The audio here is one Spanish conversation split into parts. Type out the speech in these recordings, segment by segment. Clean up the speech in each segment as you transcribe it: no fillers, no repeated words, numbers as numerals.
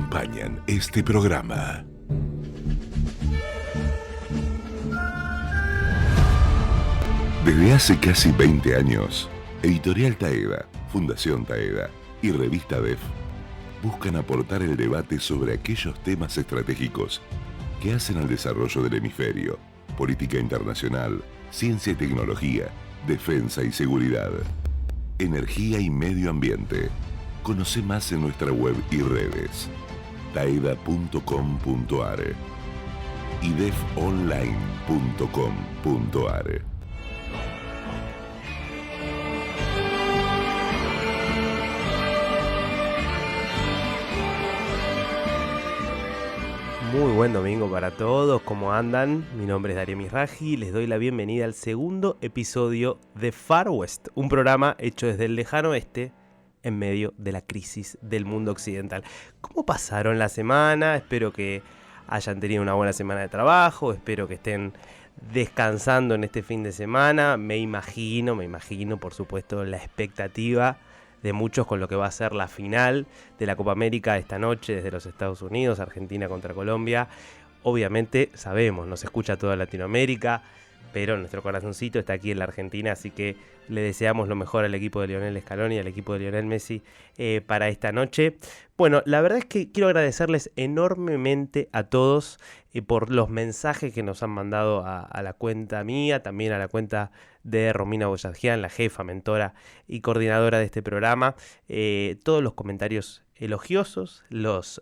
acompañan este programa. Desde hace casi 20 años, Editorial Taeda, Fundación Taeda y Revista DEF buscan aportar el debate sobre aquellos temas estratégicos que hacen al desarrollo del hemisferio, política internacional, ciencia y tecnología, defensa y seguridad, energía y medio ambiente. Conoce más en nuestra web y redes, taeda.com.ar y defonline.com.ar. Muy buen domingo para todos, ¿cómo andan? Mi nombre es Darío Mizrahi y les doy la bienvenida al segundo episodio de Far West, un programa hecho desde el lejano oeste en medio de la crisis del mundo occidental. ¿Cómo pasaron la semana? Espero que hayan tenido una buena semana de trabajo, espero que estén descansando en este fin de semana. Me imagino, por supuesto, la expectativa de muchos con lo que va a ser la final de la Copa América esta noche desde los Estados Unidos, Argentina contra Colombia. Obviamente sabemos, nos escucha toda Latinoamérica, pero nuestro corazoncito está aquí en la Argentina, así que le deseamos lo mejor al equipo de Lionel Scaloni y al equipo de Lionel Messi para esta noche. Bueno, la verdad es que quiero agradecerles enormemente a todos por los mensajes que nos han mandado a la cuenta mía, también a la cuenta de Romina Boyadjian, la jefa, mentora y coordinadora de este programa. Todos los comentarios elogiosos, los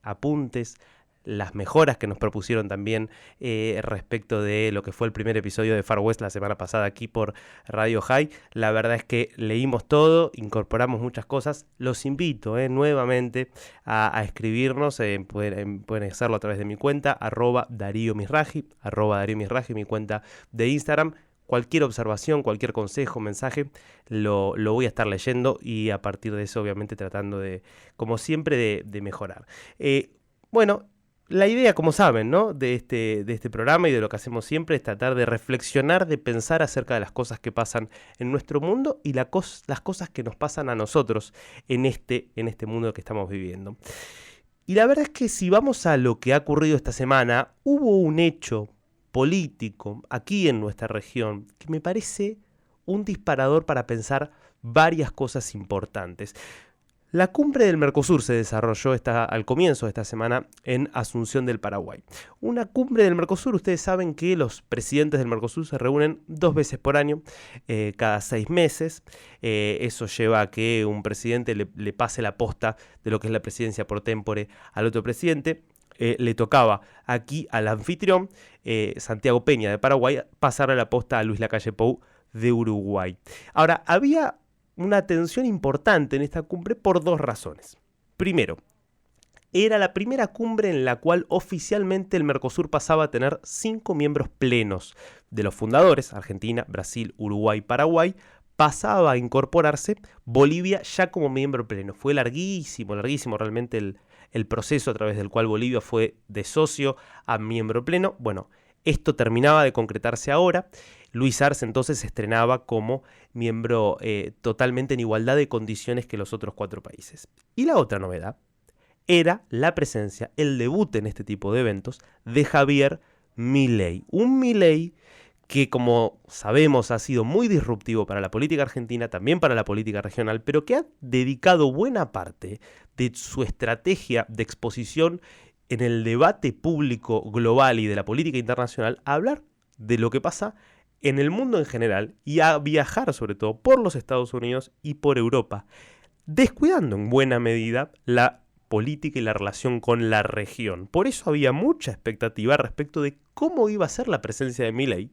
apuntes, las mejoras que nos propusieron también respecto de lo que fue el primer episodio de Far West la semana pasada aquí por Radio High. La verdad es que leímos todo, incorporamos muchas cosas. Los invito nuevamente a escribirnos, pueden hacerlo a través de mi cuenta, @Darío Mizrahi, mi cuenta de Instagram. Cualquier observación, cualquier consejo, mensaje, lo voy a estar leyendo y a partir de eso obviamente tratando de, como siempre, de mejorar. Bueno, la idea, como saben, ¿no?, de este programa y de lo que hacemos siempre es tratar de reflexionar, de pensar acerca de las cosas que pasan en nuestro mundo y las cosas que nos pasan a nosotros en este mundo que estamos viviendo. Y la verdad es que si vamos a lo que ha ocurrido esta semana, hubo un hecho político aquí en nuestra región que me parece un disparador para pensar varias cosas importantes. La cumbre del Mercosur se desarrolló al comienzo de esta semana en Asunción del Paraguay. Una cumbre del Mercosur, ustedes saben que los presidentes del Mercosur se reúnen 2 veces por año, cada 6 meses. Eso lleva a que un presidente le pase la posta de lo que es la presidencia por tempore al otro presidente. Le tocaba aquí al anfitrión, Santiago Peña de Paraguay, pasarle la posta a Luis Lacalle Pou de Uruguay. Ahora, había una tensión importante en esta cumbre por 2 razones. Primero, era la primera cumbre en la cual oficialmente el Mercosur pasaba a tener 5 miembros plenos. De los fundadores, Argentina, Brasil, Uruguay, Paraguay, pasaba a incorporarse Bolivia ya como miembro pleno. Fue larguísimo realmente el proceso a través del cual Bolivia fue de socio a miembro pleno. Bueno, esto terminaba de concretarse ahora. Luis Arce entonces se estrenaba como miembro totalmente en igualdad de condiciones que los otros 4 países. Y la otra novedad era la presencia, el debut en este tipo de eventos de Javier Milei. Un Milei que, como sabemos, ha sido muy disruptivo para la política argentina, también para la política regional, pero que ha dedicado buena parte de su estrategia de exposición en el debate público global y de la política internacional a hablar de lo que pasa en el mundo en general y a viajar sobre todo por los Estados Unidos y por Europa, descuidando en buena medida la política y la relación con la región. Por eso había mucha expectativa respecto de cómo iba a ser la presencia de Milei,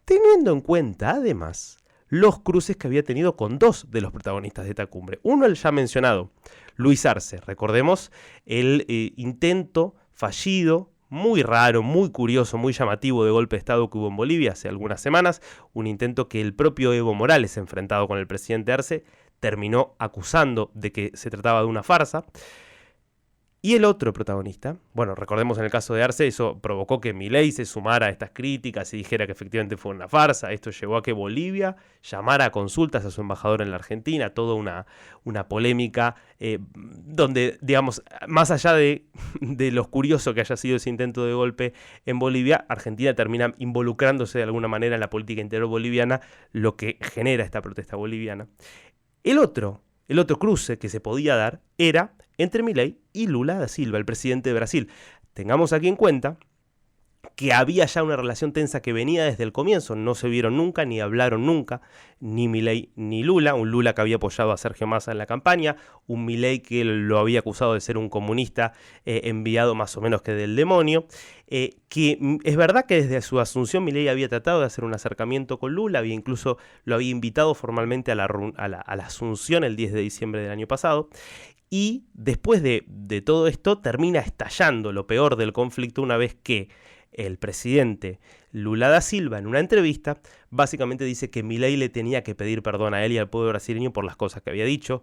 teniendo en cuenta además los cruces que había tenido con 2 de los protagonistas de esta cumbre. Uno, el ya mencionado, Luis Arce. Recordemos el intento fallido, muy raro, muy curioso, muy llamativo de golpe de Estado que hubo en Bolivia hace algunas semanas, un intento que el propio Evo Morales, enfrentado con el presidente Arce, terminó acusando de que se trataba de una farsa. Y el otro protagonista, bueno, recordemos en el caso de Arce, eso provocó que Milei se sumara a estas críticas y dijera que efectivamente fue una farsa. Esto llevó a que Bolivia llamara a consultas a su embajador en la Argentina, toda una polémica donde, digamos, más allá de lo curioso que haya sido ese intento de golpe en Bolivia, Argentina termina involucrándose de alguna manera en la política interior boliviana, lo que genera esta protesta boliviana. El otro cruce que se podía dar era entre Milei y Lula da Silva, el presidente de Brasil. Tengamos aquí en cuenta que había ya una relación tensa que venía desde el comienzo, no se vieron nunca, ni hablaron nunca, ni Milei ni Lula, un Lula que había apoyado a Sergio Massa en la campaña, un Milei que lo había acusado de ser un comunista enviado más o menos que del demonio, que es verdad que desde su asunción Milei había tratado de hacer un acercamiento con Lula, incluso lo había invitado formalmente a la asunción el 10 de diciembre del año pasado. Y después de todo esto termina estallando lo peor del conflicto una vez que el presidente Lula da Silva en una entrevista básicamente dice que Milei le tenía que pedir perdón a él y al pueblo brasileño por las cosas que había dicho.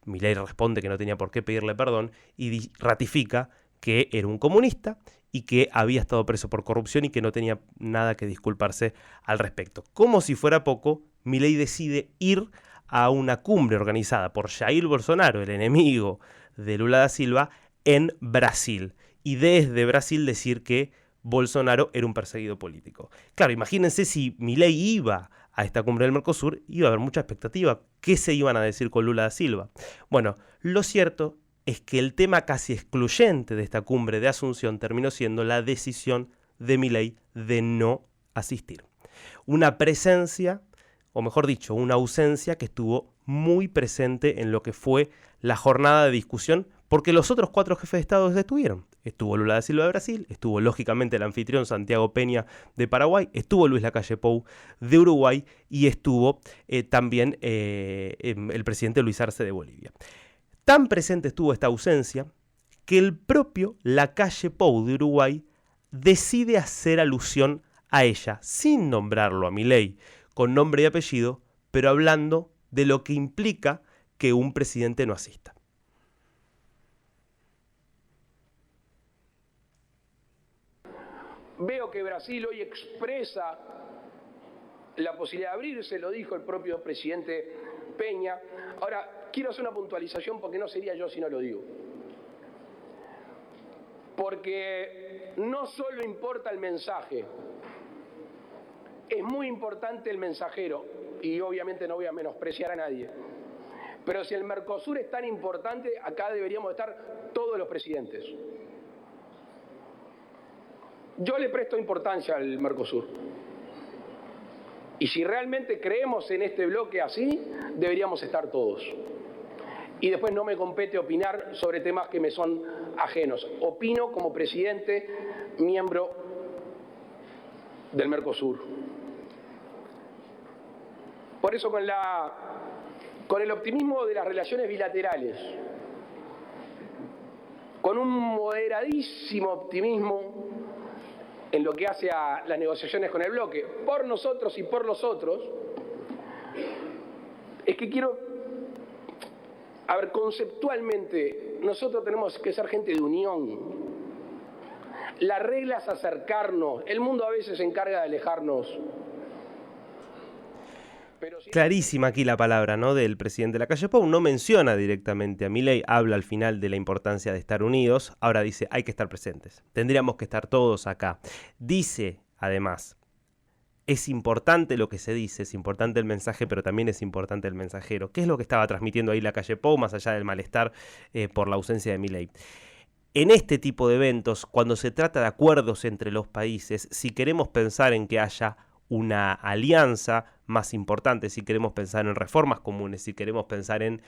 Milei responde que no tenía por qué pedirle perdón y ratifica que era un comunista y que había estado preso por corrupción y que no tenía nada que disculparse al respecto. Como si fuera poco, Milei decide ir a una cumbre organizada por Jair Bolsonaro, el enemigo de Lula da Silva, en Brasil. Y desde Brasil decir que Bolsonaro era un perseguido político. Claro, imagínense si Milei iba a esta cumbre del Mercosur, iba a haber mucha expectativa. ¿Qué se iban a decir con Lula da Silva? Bueno, lo cierto es que el tema casi excluyente de esta cumbre de Asunción terminó siendo la decisión de Milei de no asistir. Una presencia, o mejor dicho, una ausencia que estuvo muy presente en lo que fue la jornada de discusión, porque los otros 4 jefes de Estado estuvieron. Estuvo Lula da Silva de Brasil, estuvo lógicamente el anfitrión Santiago Peña de Paraguay, estuvo Luis Lacalle Pou de Uruguay y estuvo también el presidente Luis Arce de Bolivia. Tan presente estuvo esta ausencia que el propio Lacalle Pou de Uruguay decide hacer alusión a ella, sin nombrarlo a Milei, con nombre y apellido, pero hablando de lo que implica que un presidente no asista. Veo que Brasil hoy expresa la posibilidad de abrirse, lo dijo el propio presidente Peña. Ahora, quiero hacer una puntualización porque no sería yo si no lo digo. Porque no solo importa el mensaje, es muy importante el mensajero, y obviamente no voy a menospreciar a nadie. Pero si el Mercosur es tan importante, acá deberíamos estar todos los presidentes. Yo le presto importancia al Mercosur. Y si realmente creemos en este bloque así, deberíamos estar todos. Y después no me compete opinar sobre temas que me son ajenos. Opino como presidente, miembro del Mercosur. Por eso con el optimismo de las relaciones bilaterales, con un moderadísimo optimismo en lo que hace a las negociaciones con el bloque, por nosotros y por los otros, es que quiero, conceptualmente, nosotros tenemos que ser gente de unión. La regla es acercarnos, el mundo a veces se encarga de alejarnos. Clarísima aquí la palabra, ¿no?, del presidente Lacalle Pou. No menciona directamente a Milei, habla al final de la importancia de estar unidos. Ahora dice, hay que estar presentes. Tendríamos que estar todos acá. Dice, además, es importante lo que se dice, es importante el mensaje, pero también es importante el mensajero. ¿Qué es lo que estaba transmitiendo ahí Lacalle Pou, más allá del malestar por la ausencia de Milei? En este tipo de eventos, cuando se trata de acuerdos entre los países, si queremos pensar en que haya una alianza más importante, si queremos pensar en reformas comunes, si queremos pensar en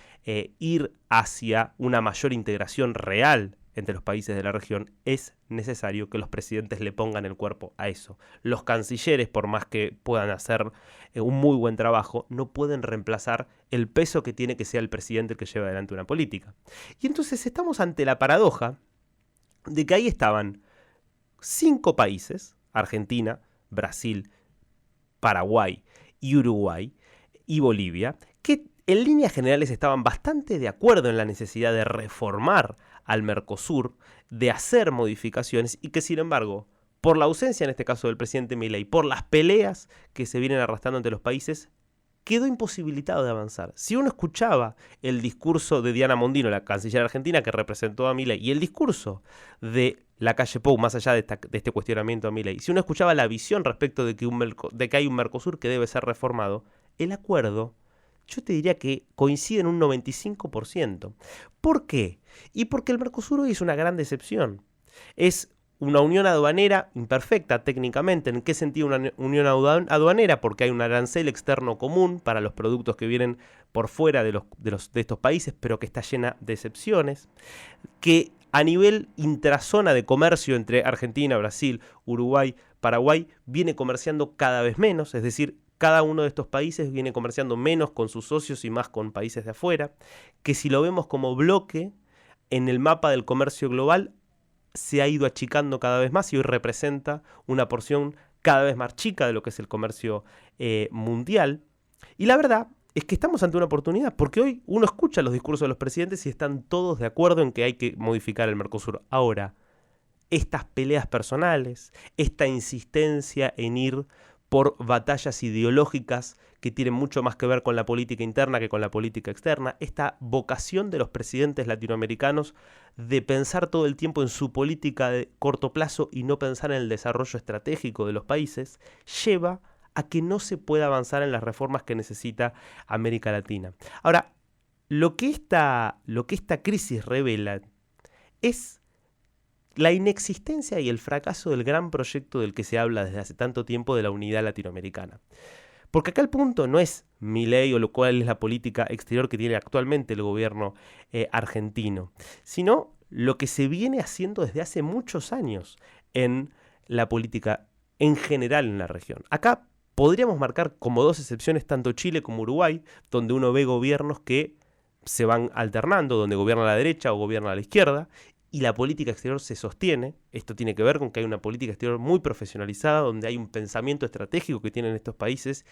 ir hacia una mayor integración real entre los países de la región, es necesario que los presidentes le pongan el cuerpo a eso. Los cancilleres, por más que puedan hacer un muy buen trabajo, no pueden reemplazar el peso que tiene que ser el presidente el que lleva adelante una política. Y entonces estamos ante la paradoja de que ahí estaban 5 países, Argentina, Brasil, Paraguay y Uruguay y Bolivia, que en líneas generales estaban bastante de acuerdo en la necesidad de reformar al Mercosur, de hacer modificaciones y que sin embargo, por la ausencia en este caso del presidente Milei, por las peleas que se vienen arrastrando entre los países, quedó imposibilitado de avanzar. Si uno escuchaba el discurso de Diana Mondino, la canciller argentina que representó a Milei, y el discurso de Lacalle Pou, más allá de este cuestionamiento a Milei, si uno escuchaba la visión respecto de que hay un Mercosur que debe ser reformado, el acuerdo, yo te diría que coincide en un 95%. ¿Por qué? Y porque el Mercosur hoy es una gran decepción. Es una unión aduanera imperfecta técnicamente. ¿En qué sentido una unión aduanera? Porque hay un arancel externo común para los productos que vienen por fuera de estos países, pero que está llena de excepciones. Que a nivel intrazona de comercio entre Argentina, Brasil, Uruguay, Paraguay, viene comerciando cada vez menos, es decir, cada uno de estos países viene comerciando menos con sus socios y más con países de afuera, que si lo vemos como bloque en el mapa del comercio global, se ha ido achicando cada vez más y hoy representa una porción cada vez más chica de lo que es el comercio mundial. Y la verdad es que estamos ante una oportunidad, porque hoy uno escucha los discursos de los presidentes y están todos de acuerdo en que hay que modificar el Mercosur. Ahora, estas peleas personales, esta insistencia en ir por batallas ideológicas que tienen mucho más que ver con la política interna que con la política externa, esta vocación de los presidentes latinoamericanos de pensar todo el tiempo en su política de corto plazo y no pensar en el desarrollo estratégico de los países, lleva a que no se pueda avanzar en las reformas que necesita América Latina. Ahora, lo que esta crisis revela es la inexistencia y el fracaso del gran proyecto del que se habla desde hace tanto tiempo de la unidad latinoamericana. Porque acá el punto no es Milei o lo cual es la política exterior que tiene actualmente el gobierno argentino, sino lo que se viene haciendo desde hace muchos años en la política en general en la región. Acá podríamos marcar como dos excepciones tanto Chile como Uruguay, donde uno ve gobiernos que se van alternando, donde gobierna la derecha o gobierna la izquierda, y la política exterior se sostiene. Esto tiene que ver con que hay una política exterior muy profesionalizada, donde hay un pensamiento estratégico que tienen estos países,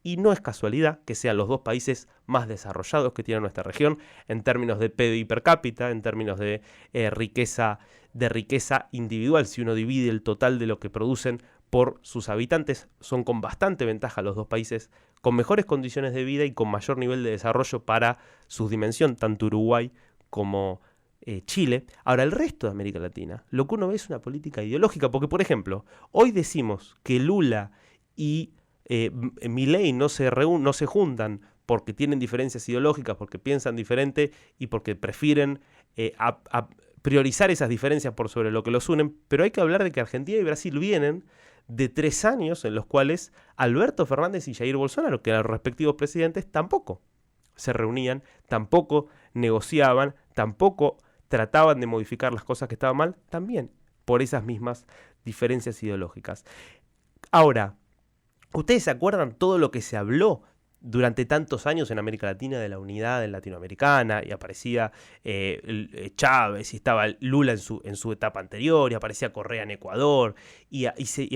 y no es casualidad que sean los dos países más desarrollados que tiene nuestra región en términos de PBI per cápita, en términos de riqueza individual. Si uno divide el total de lo que producen por sus habitantes, son con bastante ventaja los dos países con mejores condiciones de vida y con mayor nivel de desarrollo para su dimensión, tanto Uruguay como Chile. Ahora, el resto de América Latina, lo que uno ve es una política ideológica, porque, por ejemplo, hoy decimos que Lula y Milei no se juntan porque tienen diferencias ideológicas, porque piensan diferente y porque prefieren priorizar esas diferencias por sobre lo que los unen, pero hay que hablar de que Argentina y Brasil vienen de 3 años en los cuales Alberto Fernández y Jair Bolsonaro, que eran los respectivos presidentes, tampoco se reunían, tampoco negociaban, tampoco trataban de modificar las cosas que estaban mal, también por esas mismas diferencias ideológicas. Ahora, ¿ustedes se acuerdan todo lo que se habló durante tantos años en América Latina de la unidad latinoamericana? Y aparecía Chávez, y estaba Lula en su etapa anterior, y aparecía Correa en Ecuador, y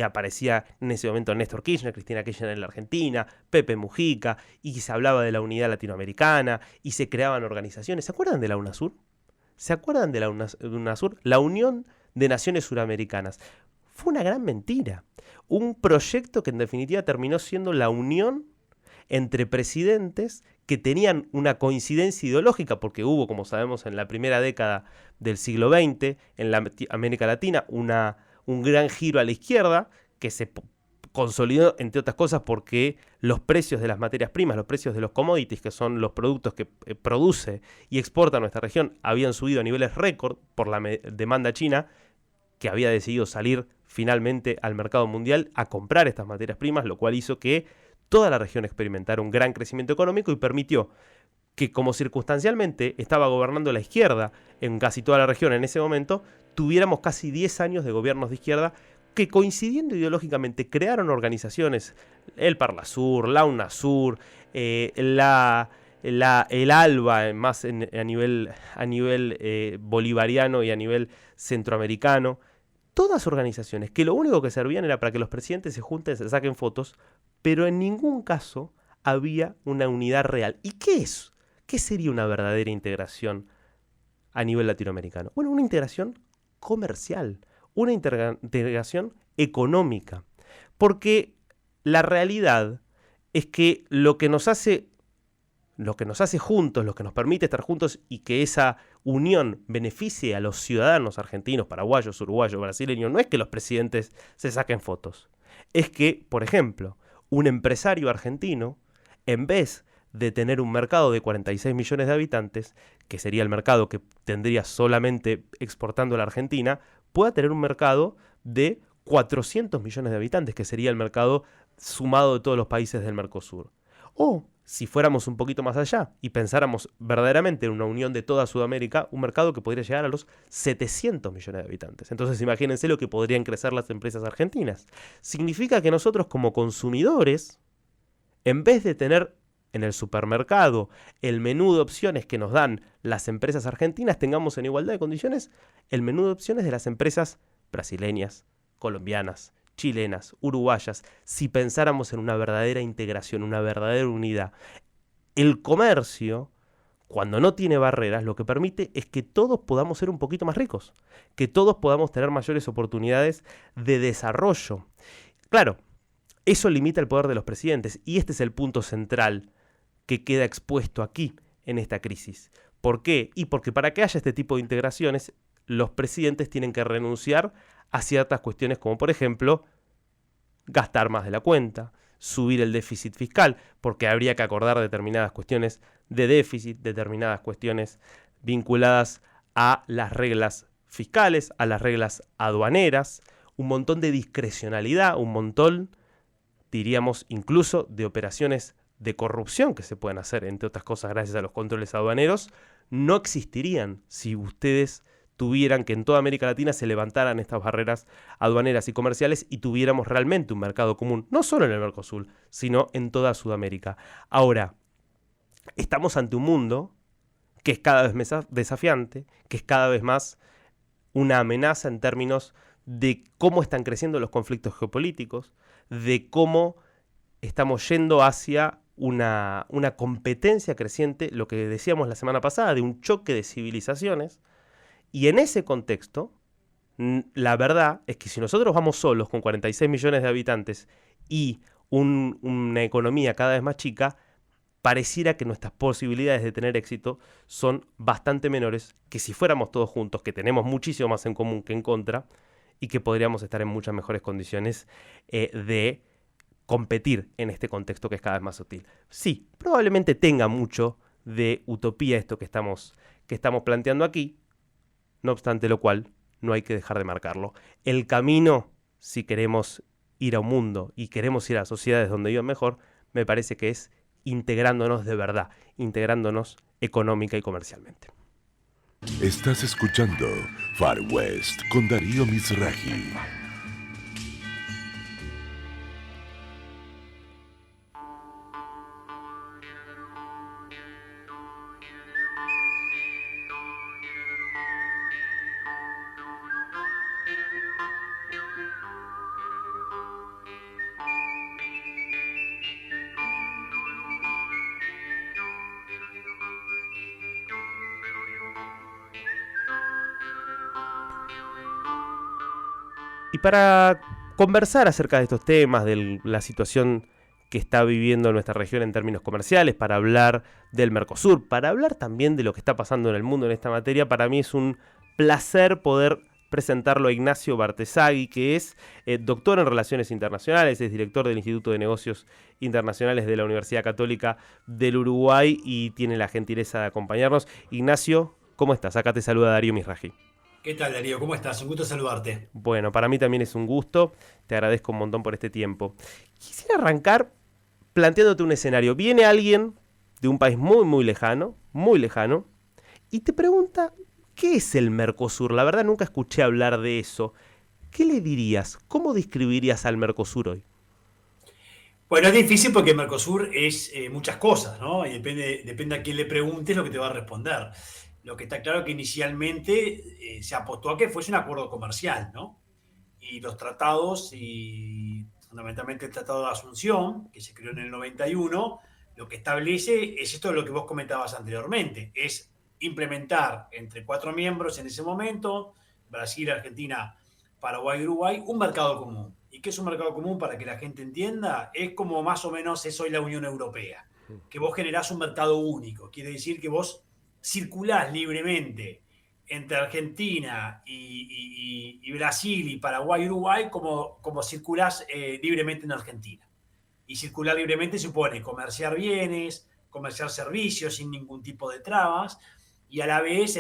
aparecía en ese momento Néstor Kirchner, Cristina Kirchner en la Argentina, Pepe Mujica, y se hablaba de la unidad latinoamericana, y se creaban organizaciones. ¿Se acuerdan de la UNASUR? ¿Se acuerdan de la UNASUR? La Unión de Naciones Suramericanas. Fue una gran mentira. Un proyecto que en definitiva terminó siendo la unión entre presidentes que tenían una coincidencia ideológica, porque hubo, como sabemos, en la primera década del siglo XX, en la América Latina, un gran giro a la izquierda, que se consolidó, entre otras cosas, porque los precios de las materias primas, los precios de los commodities, que son los productos que produce y exporta nuestra región, habían subido a niveles récord por la demanda china, que había decidido salir finalmente al mercado mundial a comprar estas materias primas, lo cual hizo que toda la región experimentara un gran crecimiento económico y permitió que, como circunstancialmente estaba gobernando la izquierda en casi toda la región en ese momento, tuviéramos casi 10 años de gobiernos de izquierda que, coincidiendo ideológicamente, crearon organizaciones, el Parlasur, la UNASUR, el ALBA, más a nivel bolivariano y a nivel centroamericano. Todas organizaciones que lo único que servían era para que los presidentes se junten, se saquen fotos, pero en ningún caso había una unidad real. ¿Y qué es? ¿Qué sería una verdadera integración a nivel latinoamericano? Bueno, una integración comercial, una integración económica, porque la realidad es que lo que nos hace juntos, lo que nos permite estar juntos y que esa unión beneficie a los ciudadanos argentinos, paraguayos, uruguayos, brasileños, no es que los presidentes se saquen fotos. Es que, por ejemplo, un empresario argentino, en vez de tener un mercado de 46 millones de habitantes, que sería el mercado que tendría solamente exportando a la Argentina, pueda tener un mercado de 400 millones de habitantes, que sería el mercado sumado de todos los países del Mercosur. O, si fuéramos un poquito más allá y pensáramos verdaderamente en una unión de toda Sudamérica, un mercado que podría llegar a los 700 millones de habitantes. Entonces imagínense lo que podrían crecer las empresas argentinas. Significa que nosotros como consumidores, en vez de tener en el supermercado el menú de opciones que nos dan las empresas argentinas, tengamos en igualdad de condiciones el menú de opciones de las empresas brasileñas, colombianas, chilenas, uruguayas, si pensáramos en una verdadera integración, una verdadera unidad. El comercio, cuando no tiene barreras, lo que permite es que todos podamos ser un poquito más ricos, que todos podamos tener mayores oportunidades de desarrollo. Claro, eso limita el poder de los presidentes y este es el punto central que queda expuesto aquí en esta crisis. ¿Por qué? Y porque para que haya este tipo de integraciones, los presidentes tienen que renunciar a ciertas cuestiones como, por ejemplo, gastar más de la cuenta, subir el déficit fiscal, porque habría que acordar determinadas cuestiones de déficit, determinadas cuestiones vinculadas a las reglas fiscales, a las reglas aduaneras, un montón de discrecionalidad, un montón, diríamos, incluso de operaciones de corrupción que se pueden hacer, entre otras cosas, gracias a los controles aduaneros, no existirían si ustedes tuvieran que en toda América Latina se levantaran estas barreras aduaneras y comerciales y tuviéramos realmente un mercado común, no solo en el Mercosur, sino en toda Sudamérica. Ahora, estamos ante un mundo que es cada vez más desafiante, que es cada vez más una amenaza en términos de cómo están creciendo los conflictos geopolíticos, de cómo estamos yendo hacia una competencia creciente, lo que decíamos la semana pasada, de un choque de civilizaciones. Y en ese contexto, la verdad es que si nosotros vamos solos con 46 millones de habitantes y una economía cada vez más chica, pareciera que nuestras posibilidades de tener éxito son bastante menores que si fuéramos todos juntos, que tenemos muchísimo más en común que en contra y que podríamos estar en muchas mejores condiciones de competir en este contexto que es cada vez más sutil. Sí, probablemente tenga mucho de utopía esto que estamos planteando aquí, no obstante lo cual, no hay que dejar de marcarlo. El camino, si queremos ir a un mundo y queremos ir a sociedades donde vivan mejor, me parece que es integrándonos de verdad, integrándonos económica y comercialmente. Estás escuchando Far West con Darío Mizrahi. Y para conversar acerca de estos temas, de la situación que está viviendo nuestra región en términos comerciales, para hablar del Mercosur, para hablar también de lo que está pasando en el mundo en esta materia, para mí es un placer poder presentarlo a Ignacio Bartesagui, que es doctor en Relaciones Internacionales, es director del Instituto de Negocios Internacionales de la Universidad Católica del Uruguay y tiene la gentileza de acompañarnos. Ignacio, ¿cómo estás? Acá te saluda Darío Mizrahi. ¿Qué tal, Darío? ¿Cómo estás? Un gusto saludarte. Bueno, para mí también es un gusto. Te agradezco un montón por este tiempo. Quisiera arrancar planteándote un escenario. Viene alguien de un país muy lejano, y te pregunta, ¿qué es el Mercosur? La verdad nunca escuché hablar de eso. ¿Qué le dirías? ¿Cómo describirías al Mercosur hoy? Bueno, es difícil porque el Mercosur es muchas cosas, ¿no? Y depende a quién le preguntes lo que te va a responder. Lo que está claro es que inicialmente se apostó a que fuese un acuerdo comercial, ¿no? Y los tratados, y fundamentalmente el Tratado de Asunción, que se creó en el 91, lo que establece es esto de lo que vos comentabas anteriormente, es implementar entre 4 miembros en ese momento, Brasil, Argentina, Paraguay y Uruguay, un mercado común. ¿Y qué es un mercado común? Para que la gente entienda, es como más o menos es hoy la Unión Europea, que vos generás un mercado único. Quiere decir que vos circulás libremente entre Argentina y Brasil y Paraguay y Uruguay como circulás libremente en Argentina. Y circular libremente supone comerciar bienes, comerciar servicios sin ningún tipo de trabas, y a la vez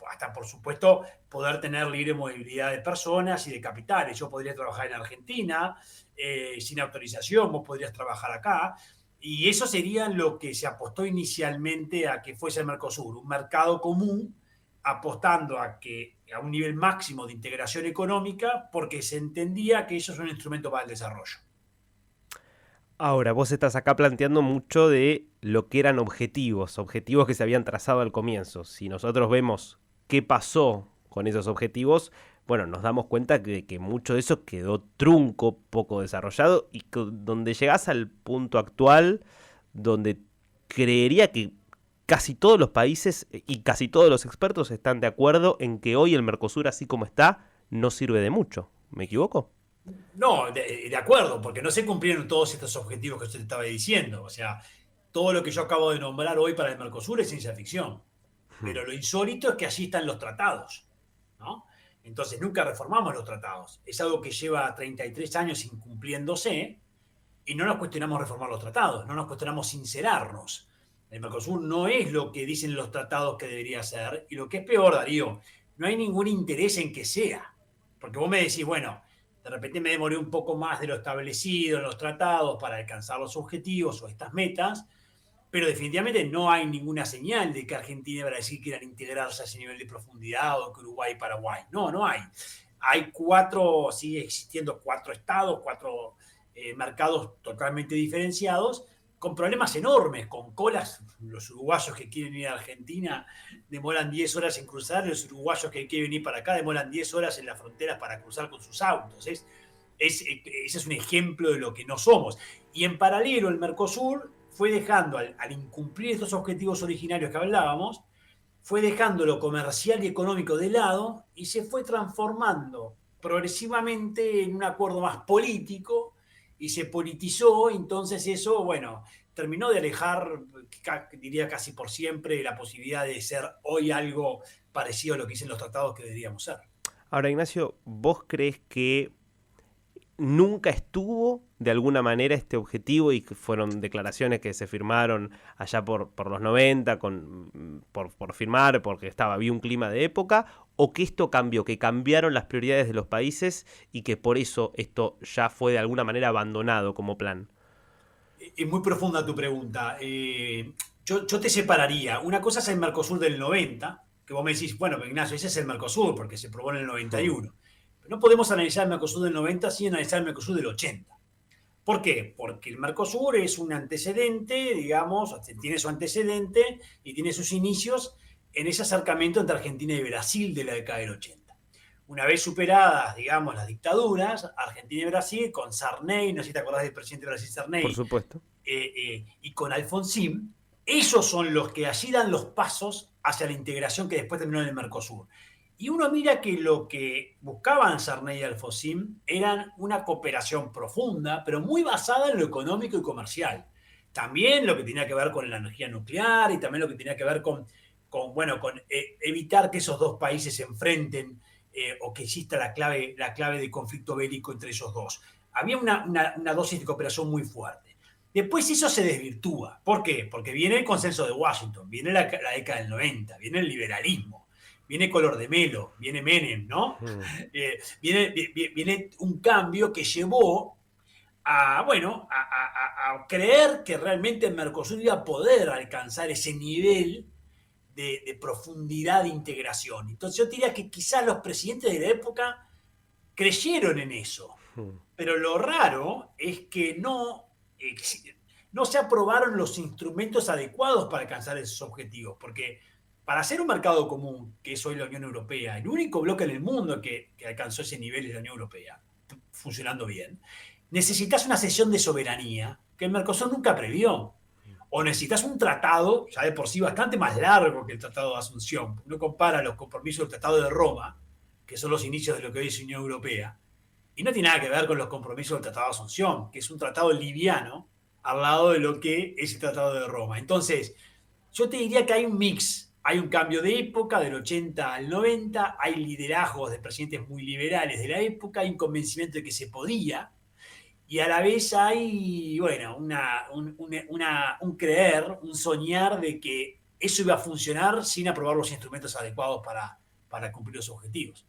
hasta por supuesto poder tener libre movilidad de personas y de capitales. Yo podría trabajar en Argentina sin autorización, vos podrías trabajar acá, y eso sería lo que se apostó inicialmente a que fuese el Mercosur, un mercado común, apostando a un nivel máximo de integración económica, porque se entendía que eso es un instrumento para el desarrollo. Ahora, vos estás acá planteando mucho de lo que eran objetivos que se habían trazado al comienzo. Si nosotros vemos qué pasó con esos objetivos, bueno, nos damos cuenta que mucho de eso quedó trunco, poco desarrollado, y donde llegás al punto actual, donde creería que casi todos los países y casi todos los expertos están de acuerdo en que hoy el Mercosur, así como está, no sirve de mucho. ¿Me equivoco? No, de acuerdo, porque no se cumplieron todos estos objetivos que usted estaba diciendo. O sea, todo lo que yo acabo de nombrar hoy para el Mercosur es ciencia ficción. Pero lo insólito es que allí están los tratados, ¿no? Entonces nunca reformamos los tratados. Es algo que lleva 33 años incumpliéndose y no nos cuestionamos reformar los tratados, no nos cuestionamos sincerarnos. El Mercosur no es lo que dicen los tratados que debería ser, y lo que es peor, Darío, no hay ningún interés en que sea. Porque vos me decís, bueno, de repente me demoré un poco más de lo establecido en los tratados para alcanzar los objetivos o estas metas, pero definitivamente no hay ninguna señal de que Argentina y Brasil quieran integrarse a ese nivel de profundidad, o que Uruguay y Paraguay. No hay. Sigue existiendo 4 estados, 4 mercados totalmente diferenciados, con problemas enormes, con colas. Los uruguayos que quieren ir a Argentina demoran 10 horas en cruzar, los uruguayos que quieren venir para acá demoran 10 horas en las fronteras para cruzar con sus autos. Ese es un ejemplo de lo que no somos. Y en paralelo, el Mercosur fue dejando, al incumplir estos objetivos originarios que hablábamos, fue dejando lo comercial y económico de lado y se fue transformando progresivamente en un acuerdo más político, y se politizó. Entonces eso, bueno, terminó de alejar, diría casi por siempre, la posibilidad de ser hoy algo parecido a lo que dicen los tratados que deberíamos ser. Ahora, Ignacio, ¿vos crees que nunca estuvo de alguna manera este objetivo y que fueron declaraciones que se firmaron allá por los 90 por firmar porque había un clima de época, o que esto cambió, que cambiaron las prioridades de los países y que por eso esto ya fue de alguna manera abandonado como plan? Es muy profunda tu pregunta. Yo te separaría. Una cosa es el Mercosur del 90, que vos me decís, bueno, Ignacio, ese es el Mercosur porque se probó en el 91. No podemos analizar el Mercosur del 90 sin analizar el Mercosur del 80. ¿Por qué? Porque el Mercosur es un antecedente, digamos, tiene su antecedente y tiene sus inicios en ese acercamiento entre Argentina y Brasil de la década del 80. Una vez superadas, digamos, las dictaduras, Argentina y Brasil, con Sarney, no sé si te acordás del presidente de Brasil, Sarney. Por supuesto. Y con Alfonsín, esos son los que allí dan los pasos hacia la integración que después terminó en el Mercosur. Y uno mira que lo que buscaban Sarney y Alfonsín eran una cooperación profunda, pero muy basada en lo económico y comercial. También lo que tenía que ver con la energía nuclear y también lo que tenía que ver con evitar que esos dos países se enfrenten o que exista la clave de conflicto bélico entre esos dos. Había una dosis de cooperación muy fuerte. Después eso se desvirtúa. ¿Por qué? Porque viene el consenso de Washington, viene la década del 90, viene el liberalismo, viene Color de Melo, viene Menem, ¿no? Viene un cambio que llevó a creer que realmente el Mercosur iba a poder alcanzar ese nivel de profundidad de integración. Entonces yo diría que quizás los presidentes de la época creyeron en eso. Pero lo raro es que no se aprobaron los instrumentos adecuados para alcanzar esos objetivos, porque para hacer un mercado común, que es hoy la Unión Europea, el único bloque en el mundo que alcanzó ese nivel es la Unión Europea, funcionando bien, necesitas una cesión de soberanía que el Mercosur nunca previó. o necesitas un tratado, ya de por sí bastante más largo que el Tratado de Asunción. Uno compara los compromisos del Tratado de Roma, que son los inicios de lo que hoy es Unión Europea, y no tiene nada que ver con los compromisos del Tratado de Asunción, que es un tratado liviano al lado de lo que es el Tratado de Roma. Entonces, yo te diría que hay un mix. Hay un cambio de época, del 80 al 90, hay liderazgos de presidentes muy liberales de la época, hay un convencimiento de que se podía, y a la vez hay, bueno, un creer, un soñar de que eso iba a funcionar sin aprobar los instrumentos adecuados para cumplir los objetivos.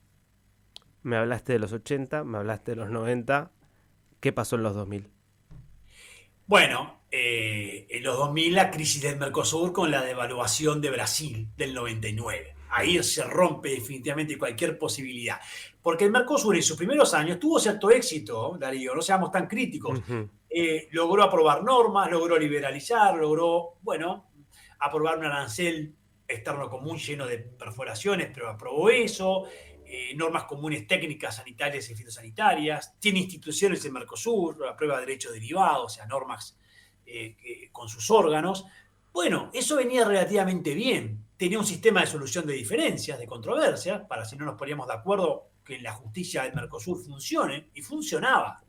Me hablaste de los 80, me hablaste de los 90. ¿Qué pasó en los 2000? Bueno, en los 2000 la crisis del Mercosur con la devaluación de Brasil del 99. Ahí se rompe definitivamente cualquier posibilidad. Porque el Mercosur en sus primeros años tuvo cierto éxito, Darío, no seamos tan críticos. Ujú. Logró aprobar normas, logró liberalizar, logró, bueno, aprobar un arancel externo común lleno de perforaciones, pero aprobó eso. Normas comunes técnicas sanitarias y fitosanitarias, tiene instituciones en Mercosur, aprueba derechos derivados, o sea, normas con sus órganos. Bueno, eso venía relativamente bien. Tenía un sistema de solución de diferencias, de controversias, para si no nos poníamos de acuerdo que la justicia del Mercosur funcione, y funcionaba.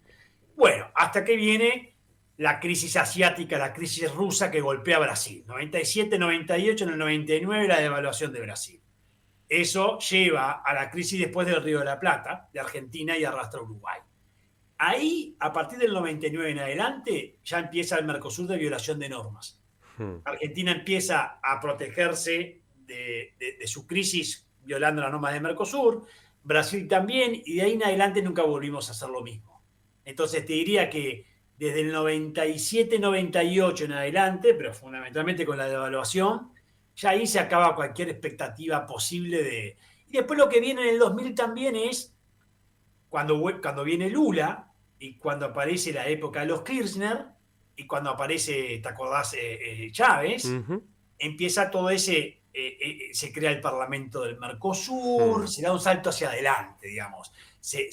Bueno, hasta que viene la crisis asiática, la crisis rusa que golpea a Brasil. 97, 98, en el 99 la devaluación de Brasil. Eso lleva a la crisis después del Río de la Plata, de Argentina, y arrastra a Uruguay. Ahí, a partir del 99 en adelante, ya empieza el Mercosur de violación de normas. Argentina empieza a protegerse de su crisis violando las normas de Mercosur, Brasil también, y de ahí en adelante nunca volvimos a hacer lo mismo. Entonces te diría que desde el 97-98 en adelante, pero fundamentalmente con la devaluación, ya ahí se acaba cualquier expectativa posible de... Y después lo que viene en el 2000 también es cuando viene Lula y cuando aparece la época de los Kirchner y cuando aparece, ¿te acordás? Chávez, empieza todo ese... se crea el Parlamento del Mercosur, se da un salto hacia adelante, digamos. Se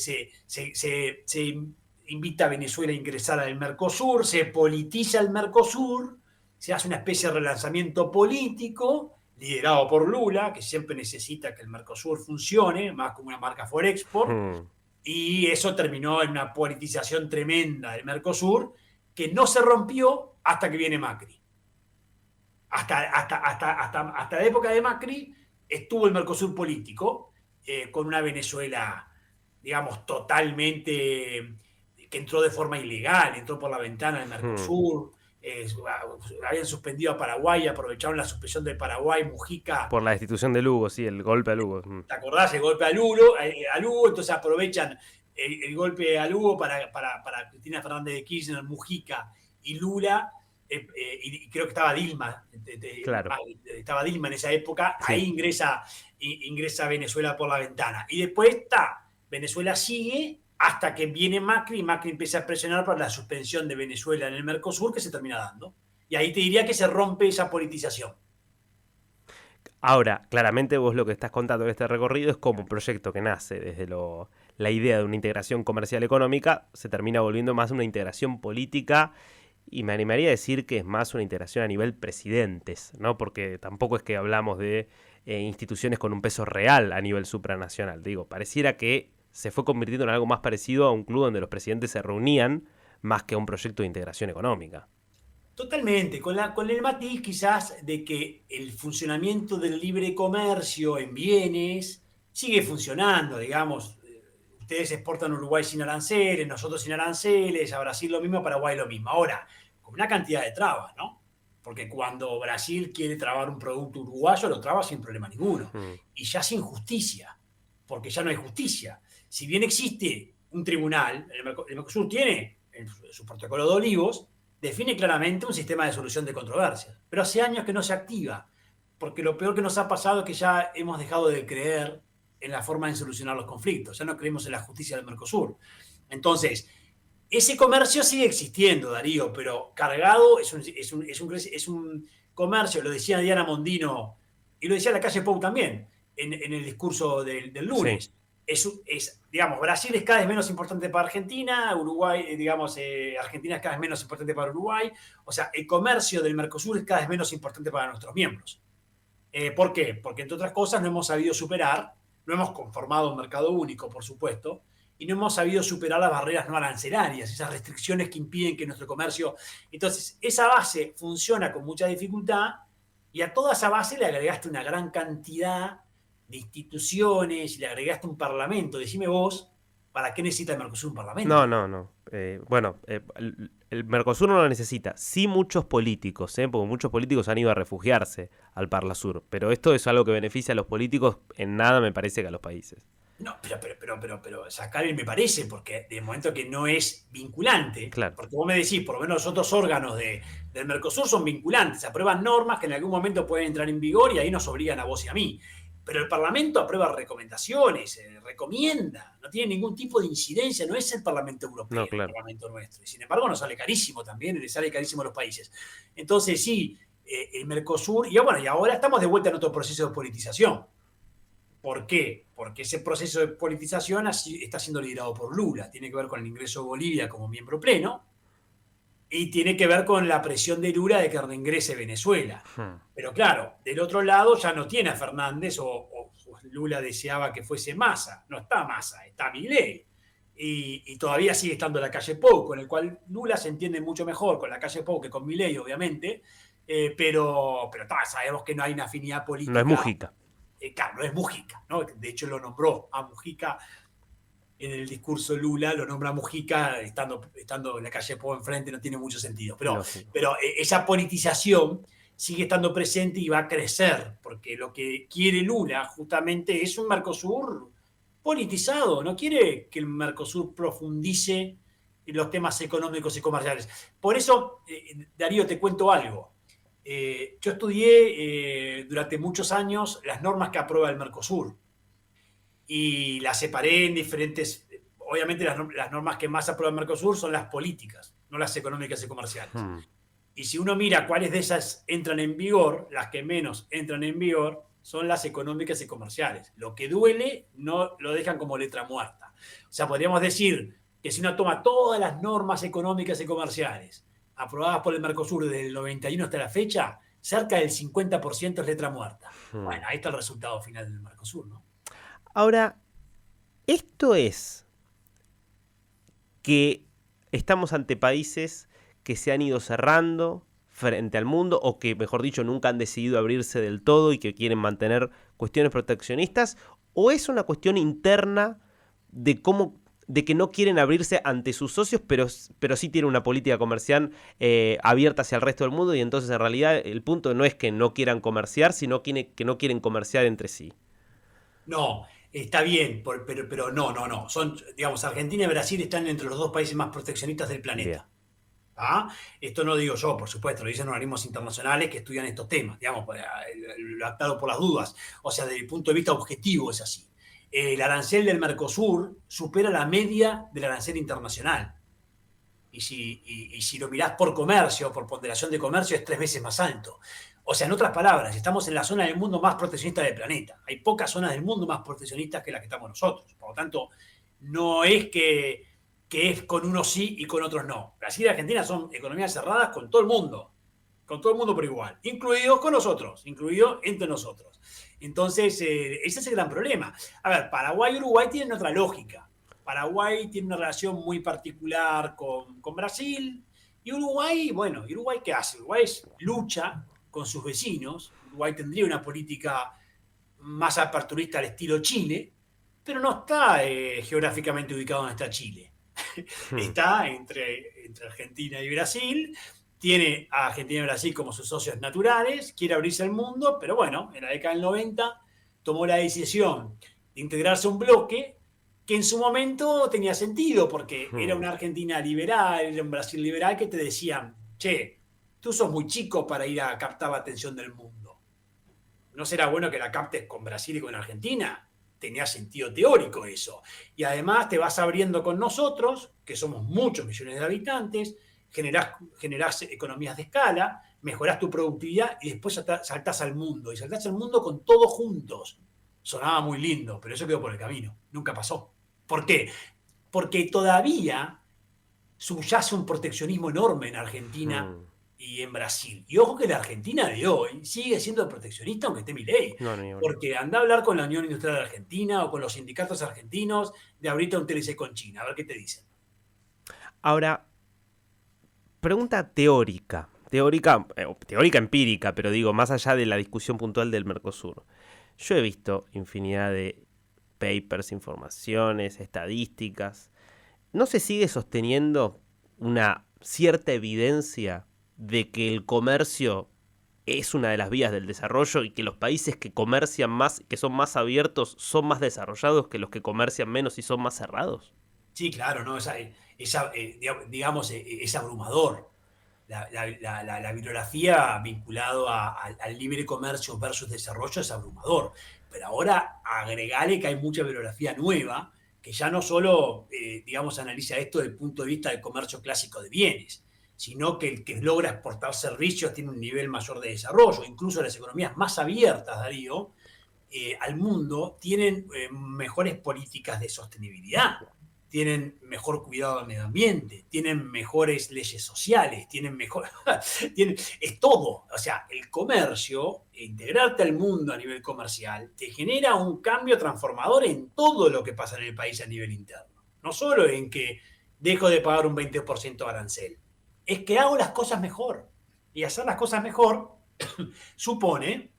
invita a Venezuela a ingresar al Mercosur, se politiza el Mercosur, se hace una especie de relanzamiento político liderado por Lula, que siempre necesita que el Mercosur funcione, más como una marca for export, y eso terminó en una politización tremenda del Mercosur, que no se rompió hasta que viene Macri. Hasta la época de Macri estuvo el Mercosur político, con una Venezuela, digamos, totalmente, que entró de forma ilegal, entró por la ventana del Mercosur. Habían suspendido a Paraguay, aprovecharon la suspensión de Paraguay, Mujica. Por la destitución de Lugo, sí, el golpe a Lugo. ¿Te acordás? El golpe a Lugo, entonces aprovechan el golpe a Lugo para Cristina Fernández de Kirchner, Mujica y Lula, y creo que estaba Dilma, Claro. Estaba Dilma en esa época, Sí. Ahí ingresa Venezuela por la ventana. Y después Venezuela sigue hasta que viene Macri, y Macri empieza a presionar para la suspensión de Venezuela en el Mercosur, que se termina dando. Y ahí te diría que se rompe esa politización. Ahora, claramente vos lo que estás contando en este recorrido es como un proyecto que nace desde la idea de una integración comercial económica, se termina volviendo más una integración política, y me animaría a decir que es más una integración a nivel presidentes, ¿no? Porque tampoco es que hablamos de instituciones con un peso real a nivel supranacional. Digo, pareciera que se fue convirtiendo en algo más parecido a un club donde los presidentes se reunían más que a un proyecto de integración económica. Totalmente, con el matiz quizás de que el funcionamiento del libre comercio en bienes sigue funcionando, digamos. Ustedes exportan a Uruguay sin aranceles, nosotros sin aranceles, a Brasil lo mismo, a Paraguay lo mismo. Ahora, con una cantidad de trabas, ¿no? Porque cuando Brasil quiere trabar un producto uruguayo, lo traba sin problema ninguno. Y ya sin justicia, porque ya no hay justicia. Si bien existe un tribunal, el Mercosur tiene en su protocolo de Olivos, define claramente un sistema de solución de controversias. Pero hace años que no se activa, porque lo peor que nos ha pasado es que ya hemos dejado de creer en la forma de solucionar los conflictos. Ya no creemos en la justicia del Mercosur. Entonces, ese comercio sigue existiendo, Darío, pero cargado es un comercio, lo decía Diana Mondino, y lo decía la calle Pou también, en el discurso del lunes. Sí. digamos, Brasil es cada vez menos importante para Argentina, Uruguay, digamos, Argentina es cada vez menos importante para Uruguay. O sea, el comercio del Mercosur es cada vez menos importante para nuestros miembros. ¿Por qué? Porque, entre otras cosas, no hemos sabido superar, no hemos conformado un mercado único, por supuesto, y no hemos sabido superar las barreras no arancelarias, esas restricciones que impiden que nuestro comercio... Entonces, esa base funciona con mucha dificultad y a toda esa base le agregaste una gran cantidad de instituciones, le agregaste un parlamento. Decime vos, ¿para qué necesita el Mercosur un parlamento? No. El Mercosur no lo necesita. Sí muchos políticos, porque muchos políticos han ido a refugiarse al Parlasur. Pero esto es algo que beneficia a los políticos en nada, me parece, que a los países. No, pero sacar me parece, porque de momento que no es vinculante, Claro. porque vos me decís, por lo menos los otros órganos del Mercosur son vinculantes, aprueban normas que en algún momento pueden entrar en vigor y ahí nos obligan a vos y a mí. Pero el Parlamento aprueba recomendaciones, recomienda, no tiene ningún tipo de incidencia, no es el Parlamento Europeo, No, claro. el Parlamento nuestro. Y sin embargo nos sale carísimo también, le sale carísimo a los países. Entonces sí, el Mercosur, y bueno, y ahora estamos de vuelta en otro proceso de politización. ¿Por qué? Porque ese proceso de politización está siendo liderado por Lula. Tiene que ver con el ingreso de Bolivia como miembro pleno y tiene que ver con la presión de Lula de que reingrese Venezuela. Pero claro, del otro lado ya no tiene a Fernández o Lula deseaba que fuese Massa. No está Massa, está Milei. Y todavía sigue estando la calle Pou, con el cual Lula se entiende mucho mejor con la calle Pou que con Milei, obviamente. Pero sabemos que no hay una afinidad política. No es Mujica. Claro, no es Mujica, ¿no? De hecho lo nombró a Mujica en el discurso Lula, lo nombra a Mujica estando en la calle Pou enfrente, no tiene mucho sentido. Pero, No, sí. pero esa politización sigue estando presente y va a crecer, porque lo que quiere Lula justamente es un Mercosur politizado, no quiere que el Mercosur profundice en los temas económicos y comerciales. Por eso, Darío, te cuento algo. Yo estudié durante muchos años las normas que aprueba el Mercosur y las separé en diferentes... Obviamente las normas que más aprueba el Mercosur son las políticas, no las económicas y comerciales. Y si uno mira cuáles de esas entran en vigor, las que menos entran en vigor son las económicas y comerciales. Lo que duele no lo dejan como letra muerta. O sea, podríamos decir que si uno toma todas las normas económicas y comerciales aprobadas por el Mercosur desde el 91 hasta la fecha, cerca del 50% es letra muerta. Bueno, ahí está el resultado final del Mercosur, ¿no? Ahora, esto es que estamos ante países que se han ido cerrando frente al mundo, o que, mejor dicho, nunca han decidido abrirse del todo y que quieren mantener cuestiones proteccionistas, o es una cuestión interna de que no quieren abrirse ante sus socios, pero sí tienen una política comercial abierta hacia el resto del mundo, y entonces en realidad el punto no es que no quieran comerciar, sino que no quieren comerciar entre sí. No, está bien, pero no. Son, digamos, Argentina y Brasil están entre los dos países más proteccionistas del planeta. Bien. ¿Ah? Esto no lo digo yo, por supuesto, lo dicen organismos internacionales que estudian estos temas, digamos, lo aclaro por las dudas. O sea, desde el punto de vista objetivo es así. El arancel del Mercosur supera la media del arancel internacional. Y si lo mirás por comercio, por ponderación de comercio, es 3 veces más alto. O sea, en otras palabras, estamos en la zona del mundo más proteccionista del planeta. Hay pocas zonas del mundo más proteccionistas que las que estamos nosotros. Por lo tanto, no es que es con unos sí y con otros no. Brasil y Argentina son economías cerradas con todo el mundo por igual, incluidos con nosotros, incluido entre nosotros. Entonces, ese es el gran problema. A ver, Paraguay y Uruguay tienen otra lógica. Paraguay tiene una relación muy particular con Brasil, y Uruguay, bueno, ¿Uruguay qué hace? Uruguay lucha con sus vecinos. Uruguay tendría una política más aperturista al estilo Chile, pero no está geográficamente ubicado donde está Chile. Está entre Argentina y Brasil, tiene a Argentina y Brasil como sus socios naturales, quiere abrirse al mundo, pero bueno, en la década del 90 tomó la decisión de integrarse a un bloque que en su momento tenía sentido, porque era una Argentina liberal, era un Brasil liberal que te decían, che, tú sos muy chico para ir a captar la atención del mundo. ¿No será bueno que la captes con Brasil y con Argentina? Tenía sentido teórico eso. Y además te vas abriendo con nosotros, que somos muchos millones de habitantes, generás economías de escala, mejorás tu productividad y después saltás al mundo. Y saltás al mundo con todos juntos. Sonaba muy lindo, pero eso quedó por el camino. Nunca pasó. ¿Por qué? Porque todavía subyace un proteccionismo enorme en Argentina y en Brasil. Y ojo que la Argentina de hoy sigue siendo proteccionista aunque esté Milei. No, ni hablar. Porque anda a hablar con la Unión Industrial Argentina o con los sindicatos argentinos de abrirte un TLC con China. A ver qué te dicen. Ahora, pregunta teórica. Teórica empírica, pero digo, más allá de la discusión puntual del Mercosur. Yo he visto infinidad de papers, informaciones, estadísticas. ¿No se sigue sosteniendo una cierta evidencia de que el comercio es una de las vías del desarrollo y que los países que comercian más, que son más abiertos, son más desarrollados que los que comercian menos y son más cerrados? Sí, claro, ¿no? Digamos, es abrumador. La bibliografía vinculado al libre comercio versus desarrollo es abrumador. Pero ahora agregale que hay mucha bibliografía nueva que ya no solo, digamos, analiza esto desde el punto de vista del comercio clásico de bienes, sino que el que logra exportar servicios tiene un nivel mayor de desarrollo. Incluso las economías más abiertas, Darío, al mundo tienen mejores políticas de sostenibilidad, tienen mejor cuidado del medio ambiente, tienen mejores leyes sociales, es todo. O sea, el comercio, integrarte al mundo a nivel comercial, te genera un cambio transformador en todo lo que pasa en el país a nivel interno. No solo en que dejo de pagar un 20% de arancel, es que hago las cosas mejor. Y hacer las cosas mejor supone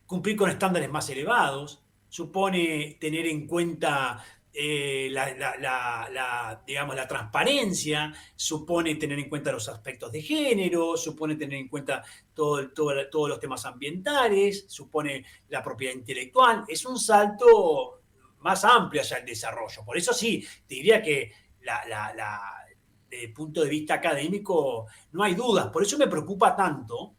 cumplir con estándares más elevados, supone tener en cuenta digamos, la transparencia, supone tener en cuenta los aspectos de género, supone tener en cuenta todos los temas ambientales, supone la propiedad intelectual. Es un salto más amplio hacia el desarrollo. Por eso sí, te diría que desde el punto de vista académico no hay dudas. Por eso me preocupa tanto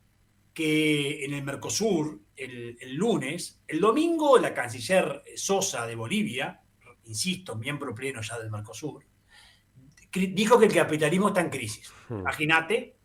que en el Mercosur, el lunes, el domingo, la canciller Sosa de Bolivia, insisto, miembro pleno ya del Mercosur, dijo que el capitalismo está en crisis. Imagínate,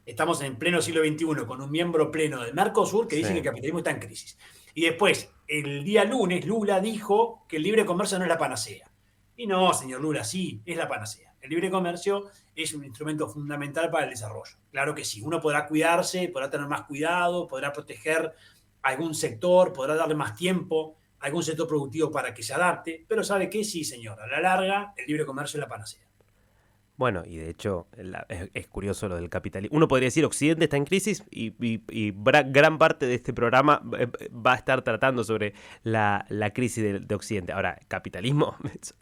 estamos en pleno siglo XXI con un miembro pleno del Mercosur que dice que el capitalismo está en crisis. Y después, el día lunes, Lula dijo que el libre comercio no es la panacea. Y no, señor Lula, sí, es la panacea. El libre comercio es un instrumento fundamental para el desarrollo. Claro que sí, uno podrá cuidarse, podrá tener más cuidado, podrá proteger algún sector, podrá darle más tiempo a algún sector productivo para que se adapte, pero ¿sabe qué? Sí, señor, a la larga el libre comercio es la panacea. Bueno, y de hecho es curioso lo del capitalismo. Uno podría decir Occidente está en crisis y gran parte de este programa va a estar tratando sobre la crisis de Occidente. Ahora, capitalismo,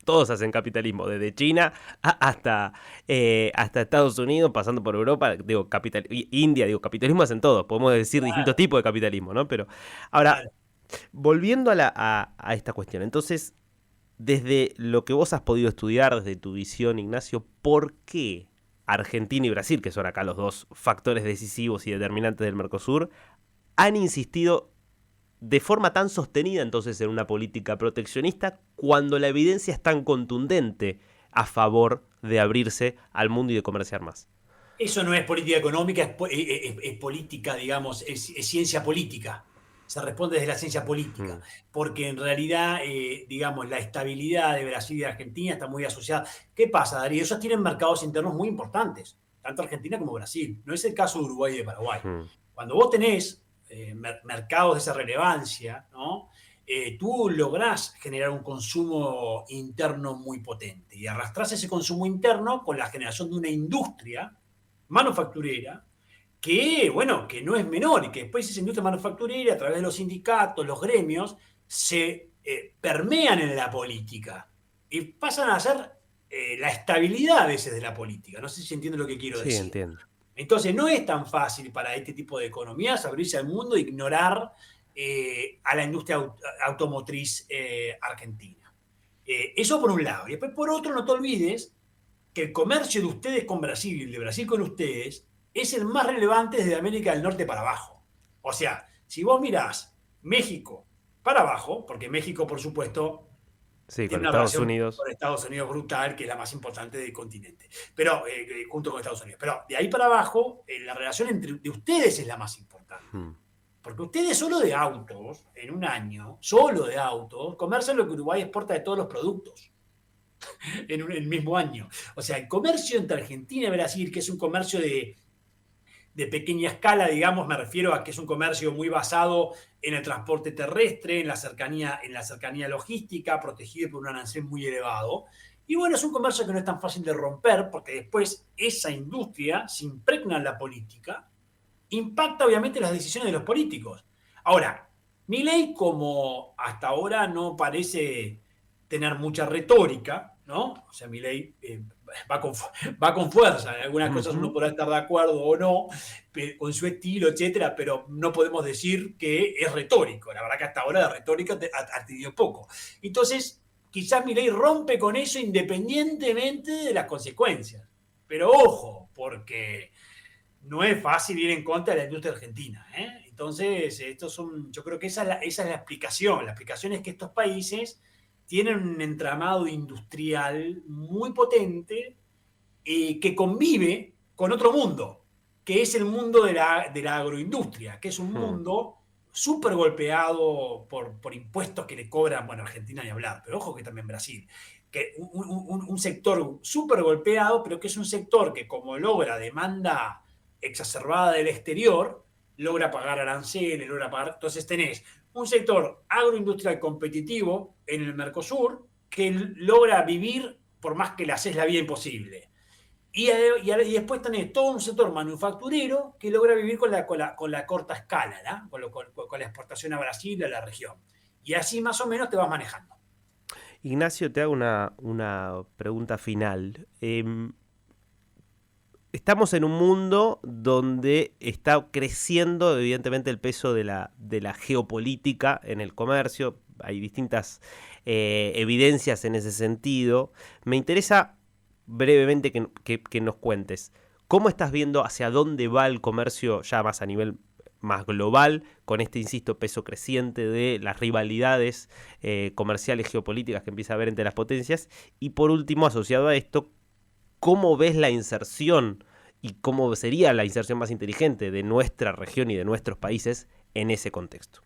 todos hacen capitalismo, desde China hasta Estados Unidos, pasando por Europa, digo, India, digo, capitalismo hacen todos. Podemos decir distintos tipos de capitalismo, ¿no? Pero ahora, volviendo a esta cuestión, entonces, desde lo que vos has podido estudiar, desde tu visión, Ignacio, ¿por qué Argentina y Brasil, que son acá los dos factores decisivos y determinantes del Mercosur, han insistido de forma tan sostenida entonces en una política proteccionista cuando la evidencia es tan contundente a favor de abrirse al mundo y de comerciar más? Eso no es política económica, es política, digamos, es ciencia política. Se responde desde la ciencia política, porque en realidad, digamos, la estabilidad de Brasil y de Argentina está muy asociada. ¿Qué pasa, Darío? Ellos tienen mercados internos muy importantes, tanto Argentina como Brasil. No es el caso de Uruguay y de Paraguay. Cuando vos tenés mercados de esa relevancia, ¿no? Tú lográs generar un consumo interno muy potente y arrastrás ese consumo interno con la generación de una industria manufacturera que, bueno, que no es menor y que después esa industria manufacturera, a través de los sindicatos, los gremios, se permean en la política y pasan a ser la estabilidad a veces de la política. No sé si entiende lo que quiero decir. Sí, entiendo. Entonces, no es tan fácil para este tipo de economías abrirse al mundo e ignorar a la industria automotriz argentina. Eso por un lado. Y después, por otro, no te olvides que el comercio de ustedes con Brasil y el de Brasil con ustedes es el más relevante desde América del Norte para abajo. O sea, si vos mirás México para abajo, porque México, por supuesto, sí, tiene con Estados Unidos. Con Estados Unidos brutal, que es la más importante del continente, pero junto con Estados Unidos. Pero de ahí para abajo, la relación de ustedes es la más importante. Porque ustedes solo de autos, en un año, solo de autos, comercian lo que Uruguay exporta de todos los productos en el mismo año. O sea, el comercio entre Argentina y Brasil, que es un comercio de pequeña escala, digamos, me refiero a que es un comercio muy basado en el transporte terrestre, en la cercanía logística, protegido por un arancel muy elevado. Y bueno, es un comercio que no es tan fácil de romper, porque después esa industria se impregna en la política, impacta obviamente las decisiones de los políticos. Ahora, Milei, como hasta ahora no parece tener mucha retórica, ¿no? O sea, Milei va con fuerza. En algunas cosas uno podrá estar de acuerdo o no, con su estilo, etcétera, pero no podemos decir que es retórico. La verdad que hasta ahora la retórica ha tenido poco. Entonces, quizás Milei rompe con eso independientemente de las consecuencias. Pero ojo, porque no es fácil ir en contra de la industria argentina, ¿eh? Entonces, yo creo que esa es la explicación. La explicación es que estos países tienen un entramado industrial muy potente que convive con otro mundo, que es el mundo de la agroindustria, que es un mundo súper golpeado por impuestos que le cobran, bueno, Argentina ni hablar, pero ojo que también Brasil, que un sector súper golpeado, pero que es un sector que como logra demanda exacerbada del exterior, logra pagar aranceles, logra pagar, entonces tenés un sector agroindustrial competitivo en el Mercosur que logra vivir por más que le haces la vida imposible. Y después tenés todo un sector manufacturero que logra vivir con la corta escala, ¿no? con la exportación a Brasil, a la región. Y así más o menos te vas manejando. Ignacio, te hago una pregunta final. Estamos en un mundo donde está creciendo evidentemente el peso de la geopolítica en el comercio. Hay distintas evidencias en ese sentido. Me interesa brevemente que nos cuentes cómo estás viendo hacia dónde va el comercio ya más a nivel más global, con este, insisto, peso creciente de las rivalidades comerciales geopolíticas que empieza a haber entre las potencias. Y por último, asociado a esto, ¿cómo ves la inserción y cómo sería la inserción más inteligente de nuestra región y de nuestros países en ese contexto?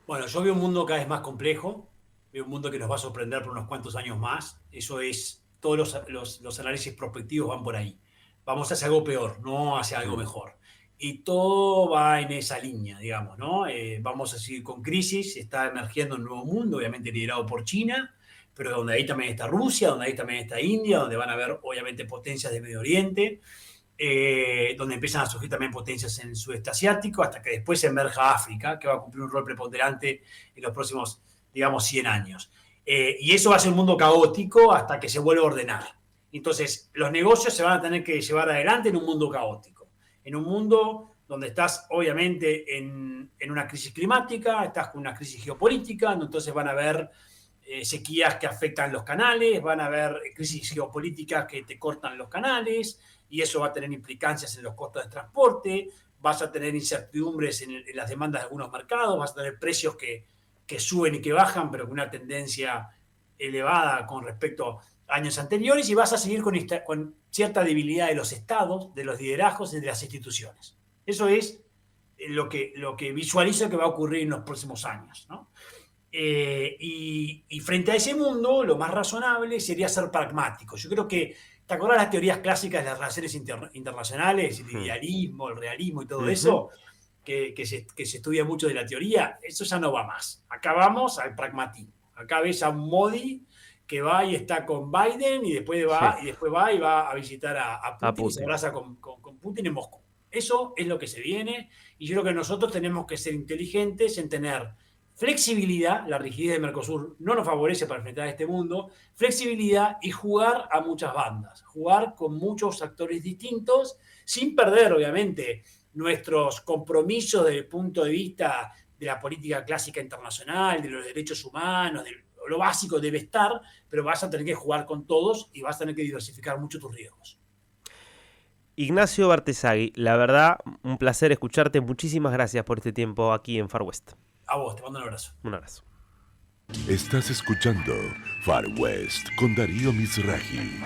Bueno, yo veo un mundo cada vez más complejo, veo un mundo que nos va a sorprender por unos cuantos años más. Eso es, todos los análisis prospectivos van por ahí. Vamos hacia algo peor, no hacia algo mejor. Y todo va en esa línea, digamos, ¿no? Vamos a seguir con crisis, está emergiendo un nuevo mundo, obviamente liderado por China, pero donde ahí también está Rusia, donde ahí también está India, donde van a haber obviamente potencias de Medio Oriente, donde empiezan a surgir también potencias en el sudeste asiático, hasta que después emerja África, que va a cumplir un rol preponderante en los próximos, digamos, 100 años. Y eso va a ser un mundo caótico hasta que se vuelva a ordenar. Entonces, los negocios se van a tener que llevar adelante en un mundo caótico, en un mundo donde estás obviamente en una crisis climática, estás con una crisis geopolítica, entonces van a haber sequías que afectan los canales, van a haber crisis geopolíticas que te cortan los canales, y eso va a tener implicancias en los costos de transporte, vas a tener incertidumbres en las demandas de algunos mercados, vas a tener precios que suben y que bajan, pero con una tendencia elevada con respecto a años anteriores, y vas a seguir con cierta debilidad de los estados, de los liderazgos y de las instituciones. Eso es lo que visualizo que va a ocurrir en los próximos años, ¿no? Y frente a ese mundo, lo más razonable sería ser pragmático. Yo creo que, ¿te acuerdas las teorías clásicas de las relaciones internacionales, el idealismo, el realismo y todo eso? Que se estudia mucho de la teoría. Eso ya no va más. Acá vamos al pragmatismo. Acá ves a un Modi que va y está con Biden y después va a visitar a Putin y se abraza con Putin en Moscú. Eso es lo que se viene, y yo creo que nosotros tenemos que ser inteligentes en tener flexibilidad. La rigidez de Mercosur no nos favorece para enfrentar este mundo, flexibilidad y jugar a muchas bandas, jugar con muchos actores distintos, sin perder obviamente nuestros compromisos desde el punto de vista de la política clásica internacional, de los derechos humanos, de lo básico debe estar, pero vas a tener que jugar con todos y vas a tener que diversificar mucho tus riesgos. Ignacio Bartesagui, la verdad, un placer escucharte. Muchísimas gracias por este tiempo aquí en Far West. A vos, te mando un abrazo. Un abrazo. Estás escuchando Far West con Darío Mizrahi.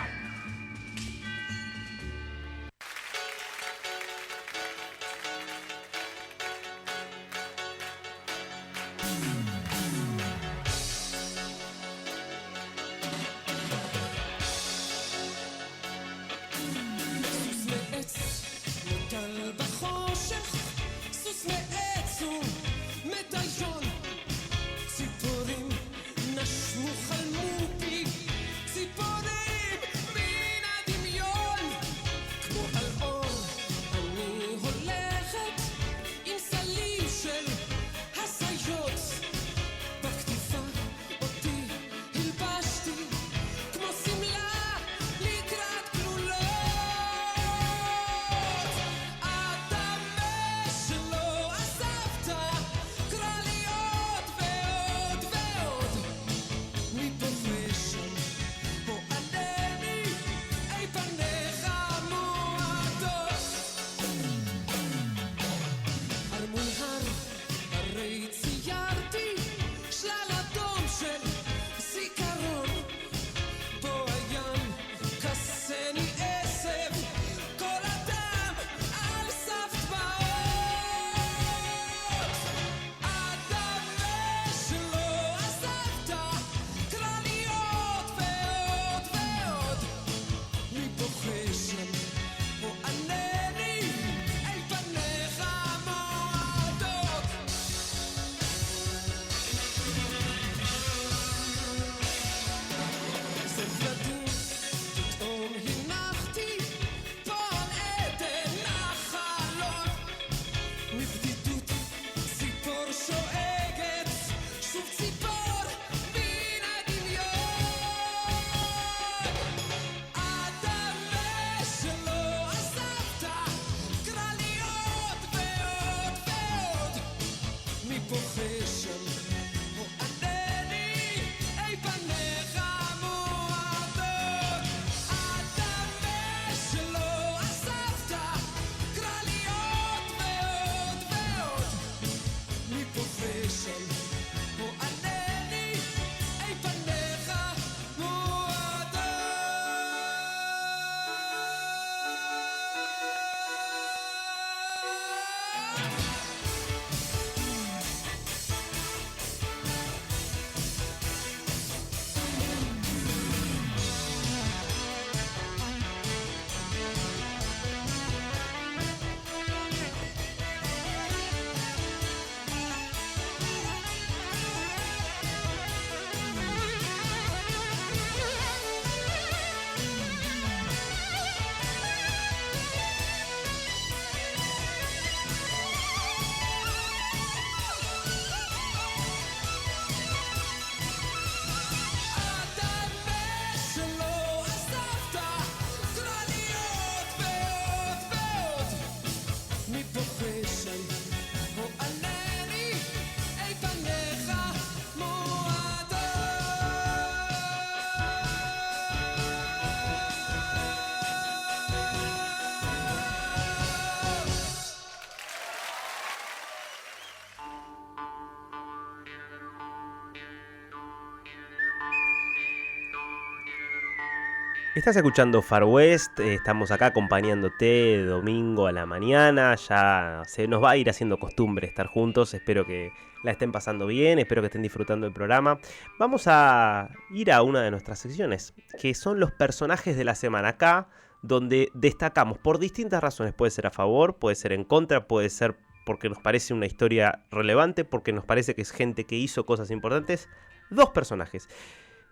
Estás escuchando Far West, estamos acá acompañándote domingo a la mañana, ya se nos va a ir haciendo costumbre estar juntos, espero que la estén pasando bien, espero que estén disfrutando del programa. Vamos a ir a una de nuestras secciones, que son los personajes de la semana, acá donde destacamos por distintas razones, puede ser a favor, puede ser en contra, puede ser porque nos parece una historia relevante, porque nos parece que es gente que hizo cosas importantes, dos personajes.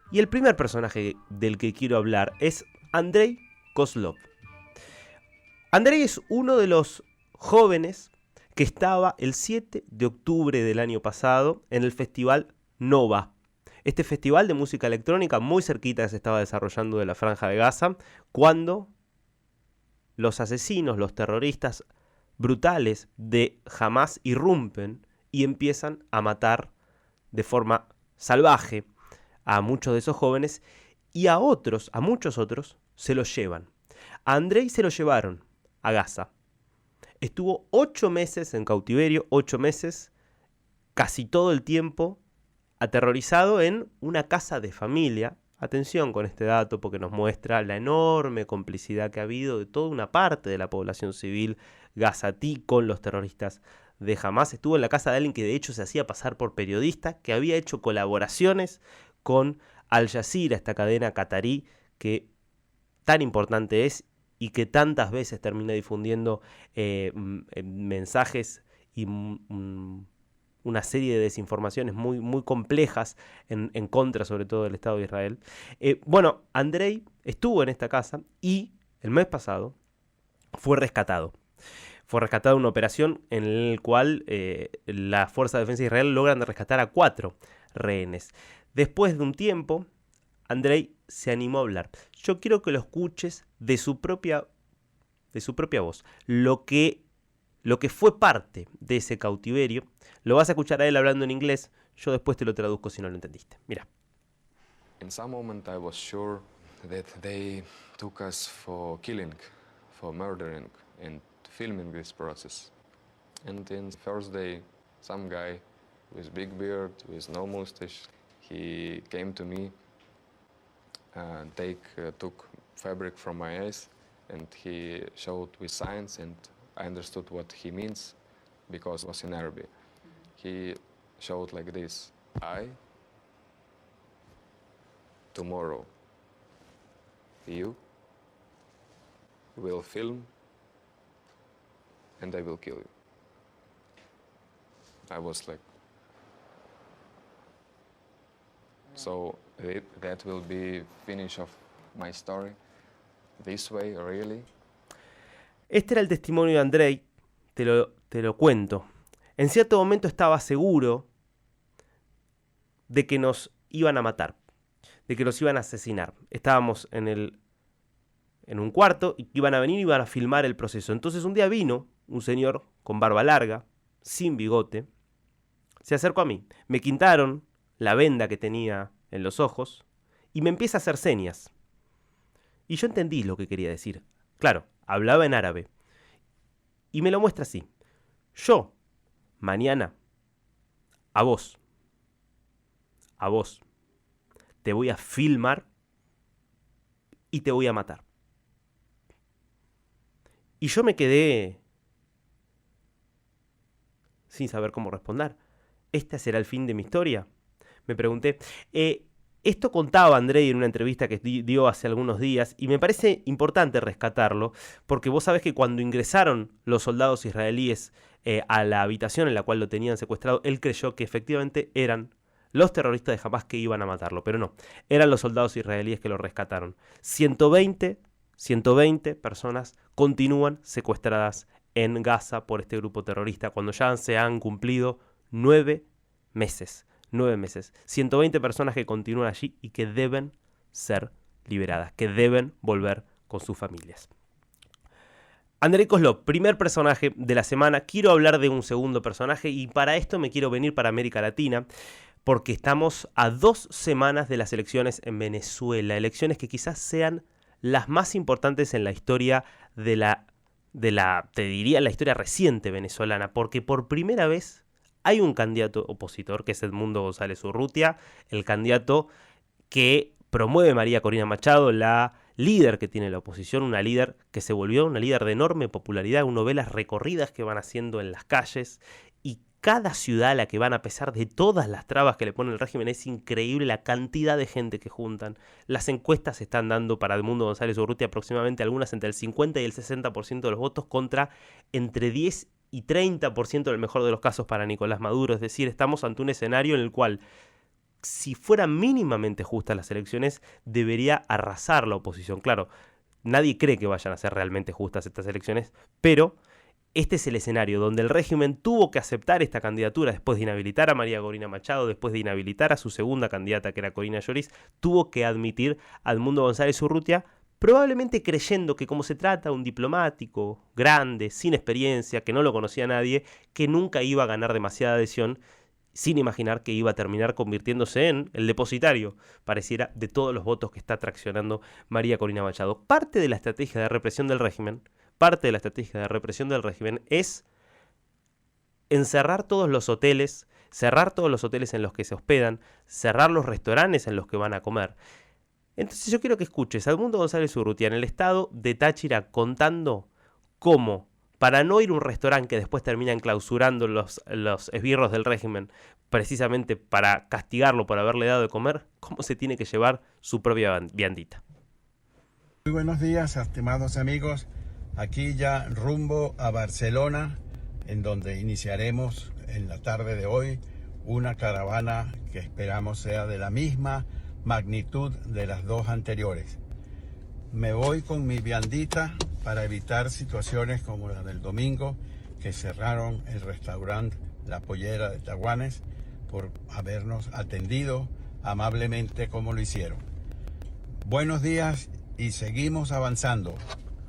Y el primer personaje del que quiero hablar es Andrei Kozlov. Andrei es uno de los jóvenes que estaba el 7 de octubre del año pasado en el festival Nova. Este festival de música electrónica muy cerquita se estaba desarrollando de la Franja de Gaza, cuando los asesinos, los terroristas brutales de Hamas irrumpen y empiezan a matar de forma salvaje a muchos de esos jóvenes, y a otros, a muchos otros, se los llevan. A Andrei se lo llevaron a Gaza. Estuvo 8 meses en cautiverio, 8 meses, casi todo el tiempo, aterrorizado en una casa de familia. Atención con este dato porque nos muestra la enorme complicidad que ha habido de toda una parte de la población civil gazatí con los terroristas de Hamás, estuvo en la casa de alguien que de hecho se hacía pasar por periodista, que había hecho colaboraciones con Al Jazeera, esta cadena catarí que tan importante es y que tantas veces termina difundiendo mensajes y una serie de desinformaciones muy, muy complejas en contra sobre todo del Estado de Israel. Bueno, Andrei estuvo en esta casa y el mes pasado fue rescatado. Fue rescatado en una operación en la cual la Fuerza de Defensa de Israel logran rescatar a 4 rehenes. Después de un tiempo, Andrei se animó a hablar. Yo quiero que lo escuches de su propia voz. Lo que fue parte de ese cautiverio, lo vas a escuchar a él hablando en inglés. Yo después te lo traduzco si no lo entendiste. Mira. In some moment I was sure that they took us for killing, for murdering and filming this process. And in the first day, some guy with big beard, with no mustache, he came to me, took fabric from my eyes, and he showed with signs, and I understood what he means because it was in Arabic. He showed like this: I, tomorrow, you will film and I will kill you. I was like, so that will be finish of my story. This way, really? Este era el testimonio de Andrei, te lo cuento. En cierto momento estaba seguro de que nos iban a matar, de que nos iban a asesinar. Estábamos en un cuarto y iban a venir y iban a filmar el proceso. Entonces un día vino un señor con barba larga, sin bigote, se acercó a mí. Me quitaron la venda que tenía en los ojos y me empieza a hacer señas. Y yo entendí lo que quería decir. Claro, hablaba en árabe. Y me lo muestra así. Yo, mañana, a vos, te voy a filmar y te voy a matar. Y yo me quedé sin saber cómo responder. ¿Este será el fin de mi historia? Me pregunté. Esto contaba Andrei en una entrevista que dio hace algunos días y me parece importante rescatarlo porque vos sabés que cuando ingresaron los soldados israelíes a la habitación en la cual lo tenían secuestrado, él creyó que efectivamente eran los terroristas de Hamás que iban a matarlo, pero no, eran los soldados israelíes que lo rescataron. 120 personas continúan secuestradas en Gaza por este grupo terrorista cuando ya se han cumplido 9 meses. 9 meses. 120 personas que continúan allí y que deben ser liberadas, que deben volver con sus familias. Andrei Kozlov, primer personaje de la semana. Quiero hablar de un segundo personaje y para esto me quiero venir para América Latina porque estamos a 2 semanas de las elecciones en Venezuela. Elecciones que quizás sean las más importantes en la historia te diría, la historia reciente venezolana, porque por primera vez hay un candidato opositor, que es Edmundo González Urrutia, el candidato que promueve María Corina Machado, la líder que tiene la oposición, una líder que se volvió una líder de enorme popularidad. Uno ve las recorridas que van haciendo en las calles y cada ciudad a la que van, a pesar de todas las trabas que le pone el régimen, es increíble la cantidad de gente que juntan. Las encuestas están dando para Edmundo González Urrutia aproximadamente algunas entre el 50 y el 60% de los votos contra entre 10 y 30% en el mejor de los casos para Nicolás Maduro. Es decir, estamos ante un escenario en el cual, si fueran mínimamente justas las elecciones, debería arrasar la oposición. Claro, nadie cree que vayan a ser realmente justas estas elecciones, pero este es el escenario donde el régimen tuvo que aceptar esta candidatura después de inhabilitar a María Corina Machado, después de inhabilitar a su segunda candidata, que era Corina Lloris, tuvo que admitir a Edmundo González Urrutia, probablemente creyendo que como se trata de un diplomático grande, sin experiencia, que no lo conocía nadie, que nunca iba a ganar demasiada adhesión, sin imaginar que iba a terminar convirtiéndose en el depositario, pareciera, de todos los votos que está traccionando María Corina Machado. Parte de la estrategia de represión del régimen es encerrar todos los hoteles, cerrar todos los hoteles en los que se hospedan, cerrar los restaurantes en los que van a comer. Entonces yo quiero que escuches a Edmundo González Urrutia en el estado de Táchira contando cómo para no ir a un restaurante que después terminan clausurando los esbirros del régimen, precisamente para castigarlo por haberle dado de comer, cómo se tiene que llevar su propia viandita. Muy buenos días, estimados amigos. Aquí ya rumbo a Barcelona, en donde iniciaremos en la tarde de hoy una caravana que esperamos sea de la misma magnitud de las dos anteriores. Me voy con mi viandita para evitar situaciones como la del domingo, que cerraron el restaurante La Pollera de Taguanes por habernos atendido amablemente como lo hicieron. Buenos días y seguimos avanzando.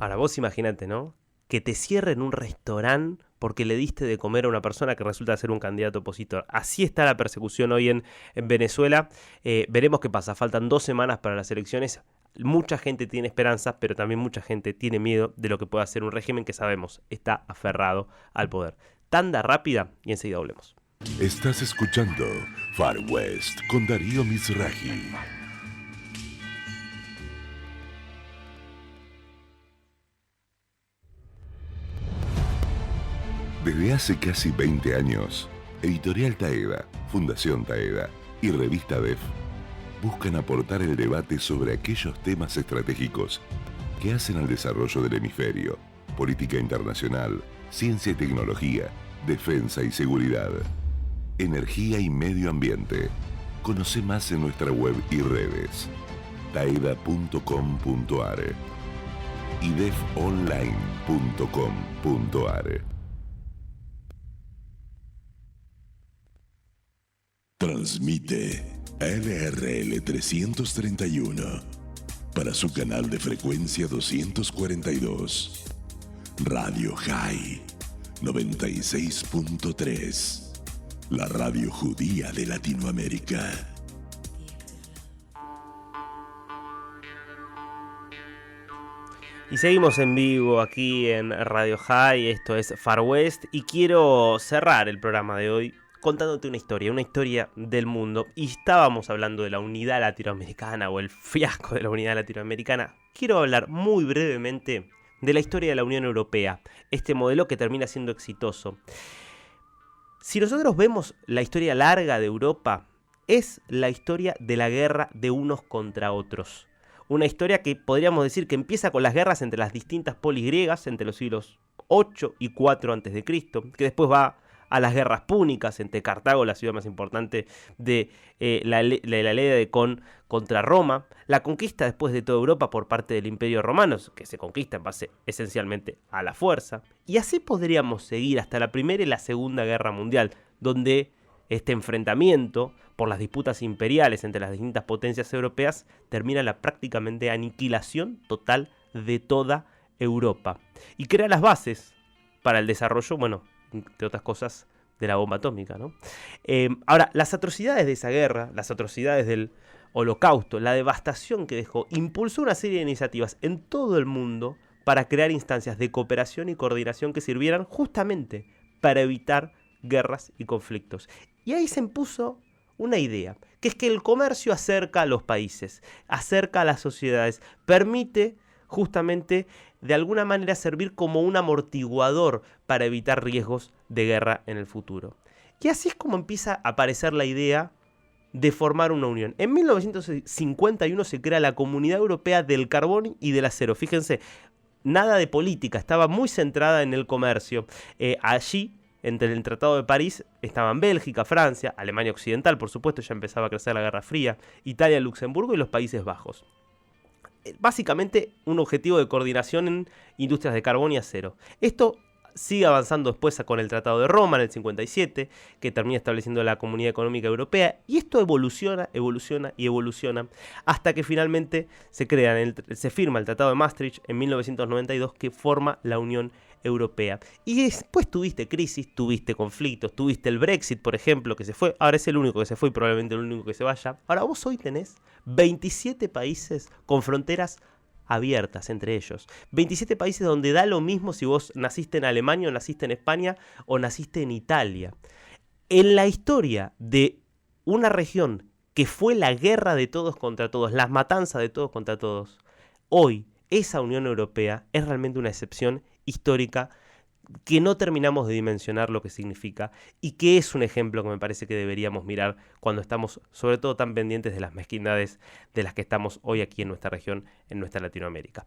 Ahora vos imagínate, ¿no? Que te cierren un restaurante porque le diste de comer a una persona que resulta ser un candidato opositor. Así está la persecución hoy en Venezuela. Veremos qué pasa. Faltan 2 semanas para las elecciones. Mucha gente tiene esperanza, pero también mucha gente tiene miedo de lo que pueda hacer un régimen que sabemos está aferrado al poder. Tanda rápida y enseguida volvemos. Estás escuchando Far West con Darío Mizrahi. Desde hace casi 20 años, Editorial Taeda, Fundación Taeda y Revista DEF buscan aportar el debate sobre aquellos temas estratégicos que hacen al desarrollo del hemisferio, política internacional, ciencia y tecnología, defensa y seguridad, energía y medio ambiente. Conoce más en nuestra web y redes, taeda.com.ar y defonline.com.ar. Transmite LRL 331 para su canal de frecuencia 242. Radio High 96.3. La radio judía de Latinoamérica. Y seguimos en vivo aquí en Radio High, esto es Far West, y quiero cerrar el programa de hoy contándote una historia del mundo. Y estábamos hablando de la unidad latinoamericana o el fiasco de la unidad latinoamericana. Quiero hablar muy brevemente de la historia de la Unión Europea, este modelo que termina siendo exitoso. Si nosotros vemos la historia larga de Europa, es la historia de la guerra de unos contra otros. Una historia que podríamos decir que empieza con las guerras entre las distintas polis griegas entre los siglos 8 y 4 a.C., que después va a las guerras púnicas entre Cartago, la ciudad más importante de la Leda de contra Roma, la conquista después de toda Europa por parte del Imperio Romano, que se conquista en base esencialmente a la fuerza, y así podríamos seguir hasta la Primera y la Segunda Guerra Mundial, donde este enfrentamiento por las disputas imperiales entre las distintas potencias europeas termina la prácticamente aniquilación total de toda Europa y crea las bases para el desarrollo, bueno, entre otras cosas, de la bomba atómica, ¿no? Ahora, las atrocidades de esa guerra, las atrocidades del Holocausto, la devastación que dejó, impulsó una serie de iniciativas en todo el mundo para crear instancias de cooperación y coordinación que sirvieran justamente para evitar guerras y conflictos. Y ahí se impuso una idea, que es que el comercio acerca a los países, acerca a las sociedades, permite justamente de alguna manera servir como un amortiguador para evitar riesgos de guerra en el futuro. Y así es como empieza a aparecer la idea de formar una unión. En 1951 se crea la Comunidad Europea del Carbón y del Acero. Fíjense, nada de política, estaba muy centrada en el comercio. Allí, entre el Tratado de París, estaban Bélgica, Francia, Alemania Occidental, por supuesto, ya empezaba a crecer la Guerra Fría, Italia, Luxemburgo y los Países Bajos. Básicamente un objetivo de coordinación en industrias de carbón y acero. Esto sigue avanzando después con el Tratado de Roma en el 57, que termina estableciendo la Comunidad Económica Europea, y esto evoluciona hasta que finalmente se firma el Tratado de Maastricht en 1992, que forma la Unión Europea. Y después tuviste crisis, tuviste conflictos, tuviste el Brexit, por ejemplo, que se fue, ahora es el único que se fue y probablemente el único que se vaya. Ahora vos hoy tenés 27 países con fronteras abiertas entre ellos. 27 países donde da lo mismo si vos naciste en Alemania o naciste en España o naciste en Italia. En la historia de una región que fue la guerra de todos contra todos, las matanzas de todos contra todos, hoy esa Unión Europea es realmente una excepción histórica que no terminamos de dimensionar lo que significa y que es un ejemplo que me parece que deberíamos mirar cuando estamos sobre todo tan pendientes de las mezquindades de las que estamos hoy aquí en nuestra región, en nuestra Latinoamérica.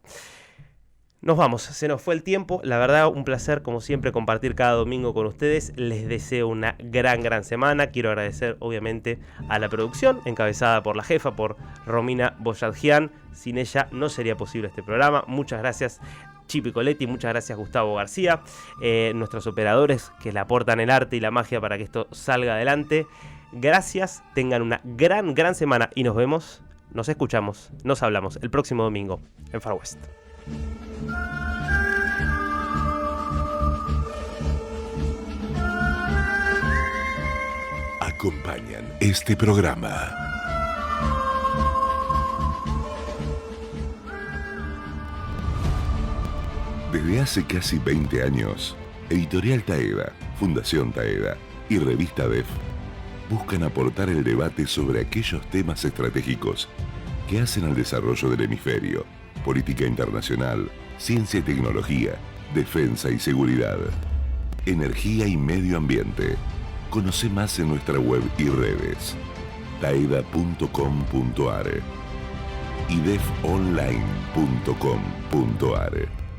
Nos vamos, se nos fue el tiempo, la verdad un placer como siempre compartir cada domingo con ustedes, les deseo una gran semana, quiero agradecer obviamente a la producción encabezada por la jefa, por Romina Boyadjian, sin ella no sería posible este programa, muchas gracias Chipi Coletti, muchas gracias Gustavo García, nuestros operadores que le aportan el arte y la magia para que esto salga adelante, gracias, tengan una gran semana y nos vemos, nos escuchamos, nos hablamos el próximo domingo en Far West. Acompañan este programa desde hace casi 20 años. Editorial Taeda, Fundación Taeda y Revista DEF buscan aportar el debate sobre aquellos temas estratégicos que hacen al desarrollo del hemisferio, política internacional, ciencia y tecnología, defensa y seguridad, energía y medio ambiente. Conoce más en nuestra web y redes, taeda.com.ar y defonline.com.ar.